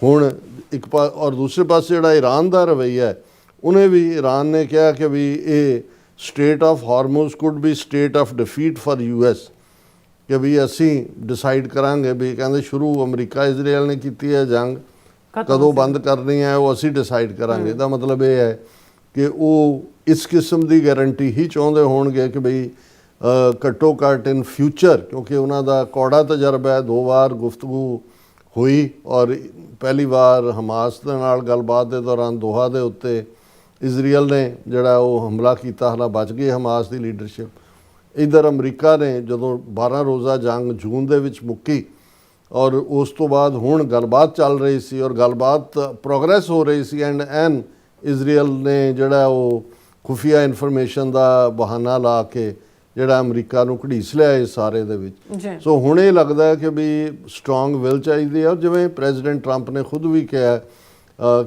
ਹੁਣ ਇੱਕ ਔਰ ਦੂਸਰੇ ਪਾਸੇ ਜਿਹੜਾ ਈਰਾਨ ਦਾ ਰਵੱਈਆ ਹੈ, ਉਹਨੇ ਵੀ ਈਰਾਨ ਨੇ ਕਿਹਾ ਕਿ ਵੀ ਇਹ state of Hormuz could be state of defeat for US, ਕਿ ਵੀ ਅਸੀਂ ਡਿਸਾਈਡ ਕਰਾਂਗੇ ਵੀ ਕਹਿੰਦੇ ਸ਼ੁਰੂ ਅਮਰੀਕਾ ਇਜ਼ਰਾਈਲ ਨੇ ਕੀਤੀ ਹੈ ਜੰਗ, ਕਦੋਂ ਬੰਦ ਕਰਨੀ ਹੈ ਉਹ ਅਸੀਂ ਡਿਸਾਈਡ ਕਰਾਂਗੇ। ਇਹਦਾ ਮਤਲਬ ਇਹ ਹੈ ਕਿ ਉਹ ਇਸ ਕਿਸਮ ਦੀ ਗਾਰੰਟੀ ਹੀ ਚਾਹੁੰਦੇ ਹੋਣਗੇ ਕਿ ਬਈ ਘੱਟੋ ਘੱਟ ਇਨ ਫਿਊਚਰ, ਕਿਉਂਕਿ ਉਹਨਾਂ ਦਾ ਕੌੜਾ ਤਜਰਬਾ ਹੈ, 2 ਵਾਰ ਗੁਫ਼ਤਗੂ ਹੋਈ ਔਰ ਪਹਿਲੀ ਵਾਰ ਹਮਾਸ ਦੇ ਨਾਲ ਗੱਲਬਾਤ ਦੇ ਦੌਰਾਨ ਦੋਹਾ ਦੇ ਉੱਤੇ ਇਜ਼ਰਾਈਲ ਨੇ ਜਿਹੜਾ ਉਹ ਹਮਲਾ ਕੀਤਾ, ਹਾਲਾ ਬਚ ਗਈ ਹਮਾਸ ਦੀ ਲੀਡਰਸ਼ਿਪ। ਇੱਧਰ ਅਮਰੀਕਾ ਨੇ ਜਦੋਂ 12 ਰੋਜ਼ਾ ਜੰਗ ਜੂਨ ਦੇ ਵਿੱਚ ਮੁੱਕੀ ਔਰ ਉਸ ਤੋਂ ਬਾਅਦ ਹੁਣ ਗੱਲਬਾਤ ਚੱਲ ਰਹੀ ਸੀ ਔਰ ਗੱਲਬਾਤ ਪ੍ਰੋਗਰੈਸ ਹੋ ਰਹੀ ਸੀ, ਐਂਡ ਇਜ਼ਰਾਈਲ ਨੇ ਜਿਹੜਾ ਉਹ ਖੁਫੀਆ ਇਨਫੋਰਮੇਸ਼ਨ ਦਾ ਬਹਾਨਾ ਲਾ ਕੇ ਜਿਹੜਾ ਅਮਰੀਕਾ ਨੂੰ ਘੜੀਸ ਲਿਆ ਇਸ ਸਾਰੇ ਦੇ ਵਿੱਚ। ਸੋ ਹੁਣ ਇਹ ਲੱਗਦਾ ਹੈ ਕਿ ਵੀ ਸਟਰੋਂਗ ਵਿਲ ਚਾਹੀਦੀ ਹੈ। ਔਰ ਜਿਵੇਂ ਪ੍ਰੈਜ਼ੀਡੈਂਟ ਟਰੰਪ ਨੇ ਖੁਦ ਵੀ ਕਿਹਾ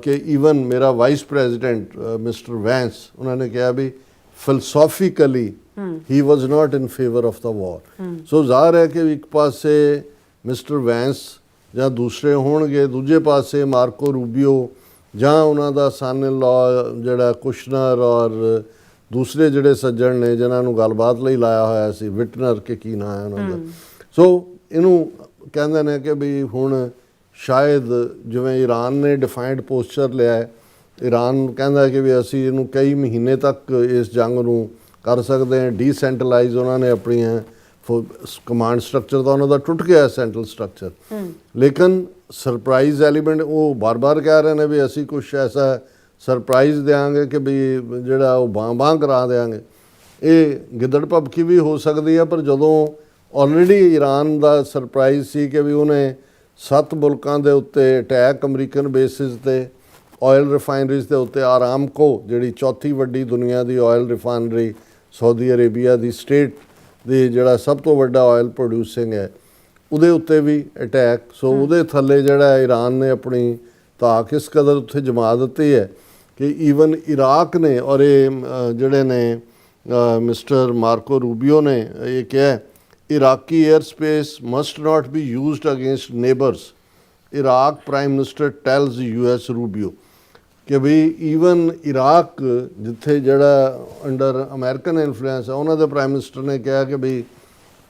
ਕਿ ਈਵਨ ਮੇਰਾ ਵਾਈਸ ਪ੍ਰੈਜ਼ੀਡੈਂਟ ਮਿਸਟਰ ਵੈਂਸ, ਉਹਨਾਂ ਨੇ ਕਿਹਾ ਵੀ ਫਿਲਸੋਫੀਕਲੀ ਹੀ ਵਾਜ਼ ਨਾਟ ਇਨ ਫੇਵਰ ਆਫ ਦਾ ਵਾਰ। ਸੋ ਜ਼ਾਹਰ ਹੈ ਕਿ ਇੱਕ ਪਾਸੇ ਮਿਸਟਰ ਵੈਂਸ ਜਾਂ ਦੂਸਰੇ ਹੋਣਗੇ, ਦੂਜੇ ਪਾਸੇ ਮਾਰਕੋ ਰੂਬੀਓ ਜਾਂ ਉਹਨਾਂ ਦਾ ਸਨ ਇਨ ਲਾ ਜਿਹੜਾ ਕੁਸ਼ਨਰ ਔਰ ਦੂਸਰੇ ਜਿਹੜੇ ਸੱਜਣ ਨੇ ਜਿਨ੍ਹਾਂ ਨੂੰ ਗੱਲਬਾਤ ਲਈ ਲਾਇਆ ਹੋਇਆ ਸੀ, ਵਿਟਨਰ ਕਿ ਕੀ ਨਾਂ ਹੈ ਉਹਨਾਂ ਦਾ। ਸੋ ਇਹਨੂੰ ਕਹਿੰਦੇ ਨੇ ਕਿ ਵੀ ਹੁਣ ਸ਼ਾਇਦ ਜਿਵੇਂ ਈਰਾਨ ਨੇ ਡਿਫਾਈਨਡ ਪੋਸਚਰ ਲਿਆ ਹੈ, ਈਰਾਨ ਕਹਿੰਦਾ ਕਿ ਵੀ ਅਸੀਂ ਇਹਨੂੰ ਕਈ ਮਹੀਨੇ ਤੱਕ ਇਸ ਜੰਗ ਨੂੰ ਕਰ ਸਕਦੇ ਹਾਂ ਡੀਸੈਂਟਰਲਾਈਜ਼। ਉਹਨਾਂ ਨੇ ਆਪਣੀਆਂ ਕਮਾਂਡ ਸਟਰਕਚਰ ਤਾਂ ਉਹਨਾਂ ਦਾ ਟੁੱਟ ਗਿਆ ਸੈਂਟਰਲ ਸਟਰਕਚਰ, ਲੇਕਿਨ ਸਰਪ੍ਰਾਈਜ਼ ਐਲੀਮੈਂਟ ਉਹ ਬਾਰ-ਬਾਰ ਕਹਿ ਰਹੇ ਨੇ ਵੀ ਅਸੀਂ ਕੁਛ ਐਸਾ ਸਰਪ੍ਰਾਈਜ਼ ਦੇਵਾਂਗੇ ਕਿ ਵੀ ਜਿਹੜਾ ਉਹ ਬਾਂ ਕਰਾ ਦੇਵਾਂਗੇ। ਇਹ ਗਿੱਦੜ ਭਬਕੀ ਵੀ ਹੋ ਸਕਦੀ ਹੈ, ਪਰ ਜਦੋਂ ਆਲਰੇਡੀ ਈਰਾਨ ਦਾ ਸਰਪ੍ਰਾਈਜ਼ ਸੀ ਕਿ ਵੀ ਉਹਨੇ 7 ਮੁਲਕਾਂ ਦੇ ਉੱਤੇ ਅਟੈਕ ਅਮਰੀਕਨ ਬੇਸਿਸ ਤੇ, ਆਇਲ ਰਿਫਾਈਨਰੀਜ਼ ਦੇ ਉੱਤੇ, ਆਰਾਮਕੋ ਜਿਹੜੀ ਚੌਥੀ ਵੱਡੀ ਦੁਨੀਆ ਦੀ ਆਇਲ ਰਿਫਾਈਨਰੀ ਸਾਊਦੀ ਅਰੇਬੀਆ ਦੀ ਸਟੇਟ ਦੀ ਜਿਹੜਾ ਸਭ ਤੋਂ ਵੱਡਾ ਆਇਲ ਪ੍ਰੋਡਿਊਸਿੰਗ ਹੈ, ਉਹਦੇ ਉੱਤੇ ਵੀ ਅਟੈਕ। ਸੋ ਉਹਦੇ ਥੱਲੇ ਜਿਹੜਾ ਈਰਾਨ ਨੇ ਆਪਣੀ ਤਾਕ ਇਸ ਕਦਰ ਉੱਥੇ ਜਮਾ ਦਿੱਤੀ ਹੈ ਕਿ ਈਵਨ ਇਰਾਕ ਨੇ ਔਰ ਇਹ ਜਿਹੜੇ ਨੇ ਮਿਸਟਰ ਮਾਰਕੋ ਰੂਬੀਓ ਨੇ ਇਹ ਕਿਹਾ Iraqi air space must not be used against neighbours. Iraq prime minister tells US Rubio ਕਿ ਵੀ ਈਵਨ ਇਰਾਕ ਜਿੱਥੇ ਜਿਹੜਾ ਅੰਡਰ ਅਮਰੀਕਨ ਇਨਫਲੂਐਂਸ ਹੈ, ਉਹਨਾਂ ਦੇ ਪ੍ਰਾਈਮ ਮਿਨਿਸਟਰ ਨੇ ਕਿਹਾ ਕਿ ਵੀ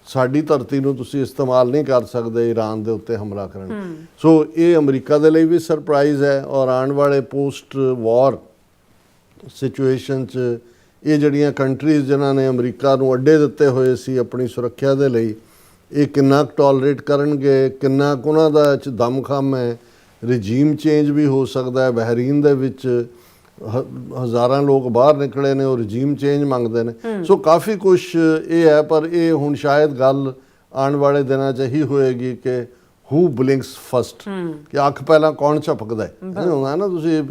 ਸਾਡੀ ਧਰਤੀ ਨੂੰ ਤੁਸੀਂ ਇਸਤੇਮਾਲ ਨਹੀਂ ਕਰ ਸਕਦੇ ਈਰਾਨ ਦੇ ਉੱਤੇ ਹਮਲਾ ਕਰਨ। ਸੋ ਇਹ ਅਮਰੀਕਾ ਦੇ ਲਈ ਵੀ ਸਰਪ੍ਰਾਈਜ਼ ਹੈ ਔਰ ਆਉਣ ਵਾਲੇ ਪੋਸਟ ਵਾਰ ਸਿਚੁਏਸ਼ਨ 'ਚ ਇਹ ਜਿਹੜੀਆਂ ਕੰਟਰੀਜ਼ ਜਿਨ੍ਹਾਂ ਨੇ ਅਮਰੀਕਾ ਨੂੰ ਅੱਡੇ ਦਿੱਤੇ ਹੋਏ ਸੀ ਆਪਣੀ ਸੁਰੱਖਿਆ ਦੇ ਲਈ, ਇਹ ਕਿੰਨਾ ਕੁ ਟੋਲਰੇਟ ਕਰਨਗੇ, ਕਿੰਨਾ ਕੁ ਉਹਨਾਂ ਦਾ ਚ ਦਮਖਮ ਹੈ। ਰਜੀਮ ਚੇਂਜ ਵੀ ਹੋ ਸਕਦਾ ਹੈ। ਬਹਿਰੀਨ ਦੇ ਵਿੱਚ ਹਜ਼ਾਰਾਂ ਲੋਕ ਬਾਹਰ ਨਿਕਲੇ ਨੇ, ਉਹ ਰਜੀਮ ਚੇਂਜ ਮੰਗਦੇ ਨੇ। ਸੋ ਕਾਫੀ ਕੁਛ ਇਹ ਹੈ, ਪਰ ਇਹ ਹੁਣ ਸ਼ਾਇਦ ਗੱਲ ਆਉਣ ਵਾਲੇ ਦਿਨਾਂ 'ਚ ਹੀ ਹੋਏਗੀ ਕਿ ਹੂ ਬਲਿੰਕਸ ਫਸਟ, ਕਿ ਅੱਖ ਪਹਿਲਾਂ ਕੌਣ ਝਪਕਦਾ ਹੈ। ਹੁੰਦਾ ਨਾ ਤੁਸੀਂ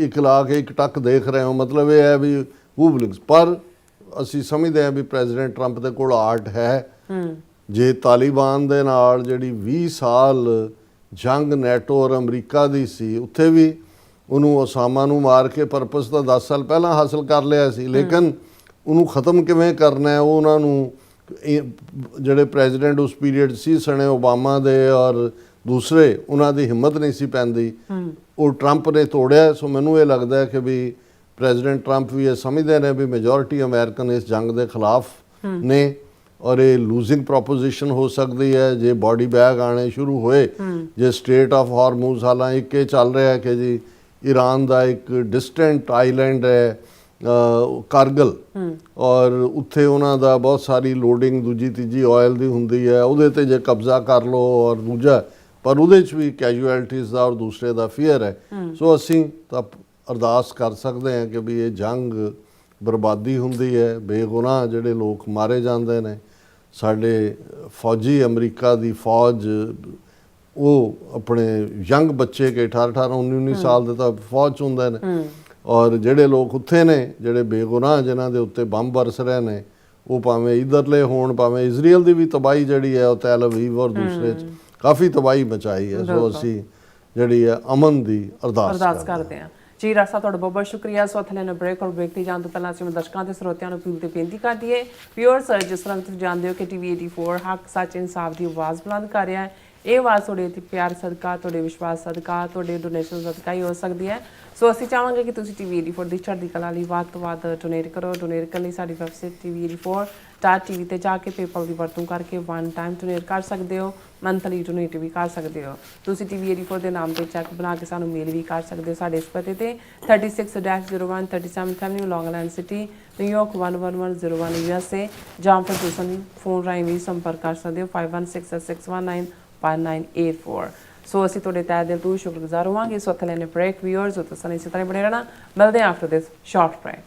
ਇੱਕ ਲਾ ਕੇ ਇੱਕ ਟੱਕ ਦੇਖ ਰਹੇ ਹੋ, ਮਤਲਬ ਇਹ ਹੈ ਵੀ ਹੂ ਬਲਿੰਕਸ। ਪਰ ਅਸੀਂ ਸਮਝਦੇ ਹਾਂ ਵੀ ਪ੍ਰੈਜ਼ੀਡੈਂਟ ਟਰੰਪ ਦੇ ਕੋਲ ਆਰਟ ਹੈ। ਜੇ ਤਾਲਿਬਾਨ ਦੇ ਨਾਲ ਜਿਹੜੀ 20 ਸਾਲ ਜੰਗ ਨੈਟੋ ਔਰ ਅਮਰੀਕਾ ਦੀ ਸੀ, ਉੱਥੇ ਵੀ ਉਹਨੂੰ ਉਸਾਮਾ ਨੂੰ ਮਾਰ ਕੇ ਪਰਪਸ ਤਾਂ 10 ਸਾਲ ਪਹਿਲਾਂ ਹਾਸਲ ਕਰ ਲਿਆ ਸੀ, ਲੇਕਿਨ ਉਹਨੂੰ ਖ਼ਤਮ ਕਿਵੇਂ ਕਰਨਾ ਹੈ ਉਹ ਉਹਨਾਂ ਨੂੰ ਜਿਹੜੇ ਪ੍ਰੈਜ਼ੀਡੈਂਟ ਉਸ ਪੀਰੀਅਡ ਸੀ ਸਣੇ ਓਬਾਮਾ ਦੇ ਔਰ ਦੂਸਰੇ, ਉਹਨਾਂ ਦੀ ਹਿੰਮਤ ਨਹੀਂ ਸੀ ਪੈਂਦੀ, ਉਹ ਟਰੰਪ ਨੇ ਤੋੜਿਆ। ਸੋ ਮੈਨੂੰ ਇਹ ਲੱਗਦਾ ਹੈ ਕਿ ਵੀ ਪ੍ਰੈਜ਼ੀਡੈਂਟ ਟਰੰਪ ਵੀ ਇਹ ਸਮਝਦੇ ਨੇ ਵੀ ਮੈਜੋਰਿਟੀ ਅਮਰੀਕਨ ਇਸ ਜੰਗ ਦੇ ਖਿਲਾਫ ਨੇ ਔਰ ਇਹ ਲੂਜ਼ਿੰਗ ਪ੍ਰੋਪੋਜੀਸ਼ਨ ਹੋ ਸਕਦੀ ਹੈ ਜੇ ਬਾਡੀ ਬੈਗ ਆਣੇ ਸ਼ੁਰੂ ਹੋਏ। ਜੇ ਸਟੇਟ ਆਫ ਹਾਰਮੂਜ਼ ਹਾਲਾਂ ਇੱਕ ਇਹ ਚੱਲ ਰਿਹਾ ਹੈ ਕਿ ਜੀ ਈਰਾਨ ਦਾ ਇੱਕ ਡਿਸਟੈਂਟ ਆਈਲੈਂਡ ਹੈ ਕਾਰਗਲ ਔਰ ਉੱਥੇ ਉਹਨਾਂ ਦਾ ਬਹੁਤ ਸਾਰੀ ਲੋਡਿੰਗ ਦੂਜੀ ਤੀਜੀ ਆਇਲ ਦੀ ਹੁੰਦੀ ਹੈ, ਉਹਦੇ ਤੇ ਜੇ ਕਬਜ਼ਾ ਕਰ ਲਓ ਔਰ ਦੂਜਾ, ਪਰ ਉਹਦੇ 'ਚ ਵੀ ਕੈਜੂਅਲਟੀਜ਼ ਦਾ ਔਰ ਦੂਸਰੇ ਦਾ ਫੀਅਰ ਹੈ। ਸੋ ਅਸੀਂ ਤਾਂ ਅਰਦਾਸ ਕਰ ਸਕਦੇ ਹਾਂ ਕਿ ਵੀ ਇਹ ਜੰਗ ਬਰਬਾਦੀ ਹੁੰਦੀ ਹੈ, ਬੇਗੁਨਾਹ ਜਿਹੜੇ ਲੋਕ ਮਾਰੇ ਜਾਂਦੇ ਨੇ। ਸਾਡੇ ਫੌਜੀ ਅਮਰੀਕਾ ਦੀ ਫੌਜ ਉਹ ਆਪਣੇ ਯੰਗ ਬੱਚੇ ਕੇ 18 19 ਸਾਲ ਦੇ ਤਾਂ ਫੌਜ 'ਚ ਹੁੰਦੇ ਨੇ, ਔਰ ਜਿਹੜੇ ਲੋਕ ਉੱਥੇ ਨੇ ਜਿਹੜੇ ਬੇਗੁਨਾਹ ਜਿਨ੍ਹਾਂ ਦੇ ਉੱਤੇ ਬੰਬ ਬਰਸ ਰਹੇ ਨੇ, ਉਹ ਭਾਵੇਂ ਇਧਰਲੇ ਹੋਣ ਭਾਵੇਂ ਇਜ਼ਰਾਈਲ ਦੀ ਵੀ ਤਬਾਹੀ ਜਿਹੜੀ ਹੈ ਉਹ ਤੈਲ ਅਵੀਵ ਔਰ ਦੂਸਰੇ 'ਚ ਕਾਫੀ ਤਬਾਹੀ ਮਚਾਈ ਹੈ। ਸੋ ਅਸੀਂ ਜਿਹੜੀ ਹੈ ਅਮਨ ਦੀ ਅਰਦਾਸ ਕਰਦੇ ਹਾਂ। ਜੀ ਡਾਕਟਰ ਸਾਹਿਬ ਤੁਹਾਡਾ ਬਹੁਤ ਬਹੁਤ ਸ਼ੁਕਰੀਆ। ਸੋ ਥੱਲੇ ਨਾ ਬ੍ਰੇਕ ਔਰ ਬ੍ਰੇਕ ਤੇ ਜਾਣ ਤੋਂ ਪਹਿਲਾਂ ਅਸੀਂ ਦਰਸ਼ਕਾਂ ਤੇ ਸਰੋਤਿਆਂ ਨੂੰ ਅਪੀਲ ਤੇ ਬੇਨਤੀ ਕਰਦੀ ਹੈ, ਵਿਊਅਰਸ ਜਿਸ ਤਰ੍ਹਾਂ ਤੁਸੀਂ ਜਾਣਦੇ ਹੋ ਕਿ TV 84 ਹੱਕ ਸੱਚ ਇਨਸਾਫ ਦੀ ਆਵਾਜ਼ ਬੁਲੰਦ ਕਰ ਰਿਹਾ ਹੈ। ਇਹ ਆਵਾਜ਼ ਤੁਹਾਡੇ ਤੇ ਪਿਆਰ ਸਦਕਾ, ਤੁਹਾਡੇ ਵਿਸ਼ਵਾਸ ਸਦਕਾ, ਤੁਹਾਡੇ ਡੋਨੇਸ਼ਨ ਸਦਕਾ ਹੀ ਹੋ ਸਕਦੀ ਹੈ। ਸੋ ਅਸੀਂ ਚਾਹਾਂਗੇ ਕਿ ਤੁਸੀਂ TV 84 ਦੀ ਚੜ੍ਹਦੀ ਕਲਾ ਲਈ ਵੱਧ ਤੋਂ ਵੱਧ ਡੋਨੇਟ ਕਰੋ। ਡੋਨੇਟ ਕਰਨ ਲਈ ਸਾਡੀ ਵੈਬਸਾਈਟ TV84.tv ਤੇ ਜਾ ਕੇ ਪੇਪਲ ਦੀ ਵਰਤੋਂ ਕਰਕੇ ਵਨ ਟਾਈਮ ਡੋਨੇਟ ਕਰ ਸਕਦੇ ਹੋ, ਮੰਥਲੀ ਡੋਨੇਟ ਵੀ ਕਰ ਸਕਦੇ ਹੋ। ਤੁਸੀਂ TV 84 ਦੇ ਨਾਮ ਤੇ ਚੈੱਕ ਬਣਾ ਕੇ ਸਾਨੂੰ ਮੇਲ ਵੀ ਕਰ ਸਕਦੇ ਹੋ ਸਾਡੇ ਇਸ ਪਤੇ ਤੇ 36-01 37th Avenue, Long Island City, New York 11101 USA, ਜਾਂ ਫਿਰ ਤੁਸੀਂ ਫੋਨ ਰਾਹੀਂ ਵੀ ਸੰਪਰਕ ਕਰ ਸਕਦੇ ਹੋ 5166191984। ਸੋ ਅਸੀਂ ਤੁਹਾਡੇ ਤਹਿ ਦਿਲ ਤੋਂ ਸ਼ੁਕਰਗੁਜ਼ਾਰ ਹੋਵਾਂਗੇ। ਸੋ ਥੱਲੇ ਨੇ ਬ੍ਰੇਕ ਵਿਊਅਰਸ ਉਤੋਂ ਸਾਨੂੰ ਇਸੇ ਤਰ੍ਹਾਂ ਬਣੇ ਰਹਿਣਾ। ਮਿਲਦੇ ਹਾਂ ਆਫਟਰ ਦਿਸ ਸ਼ਾਰਟ ਬ੍ਰੇਕ।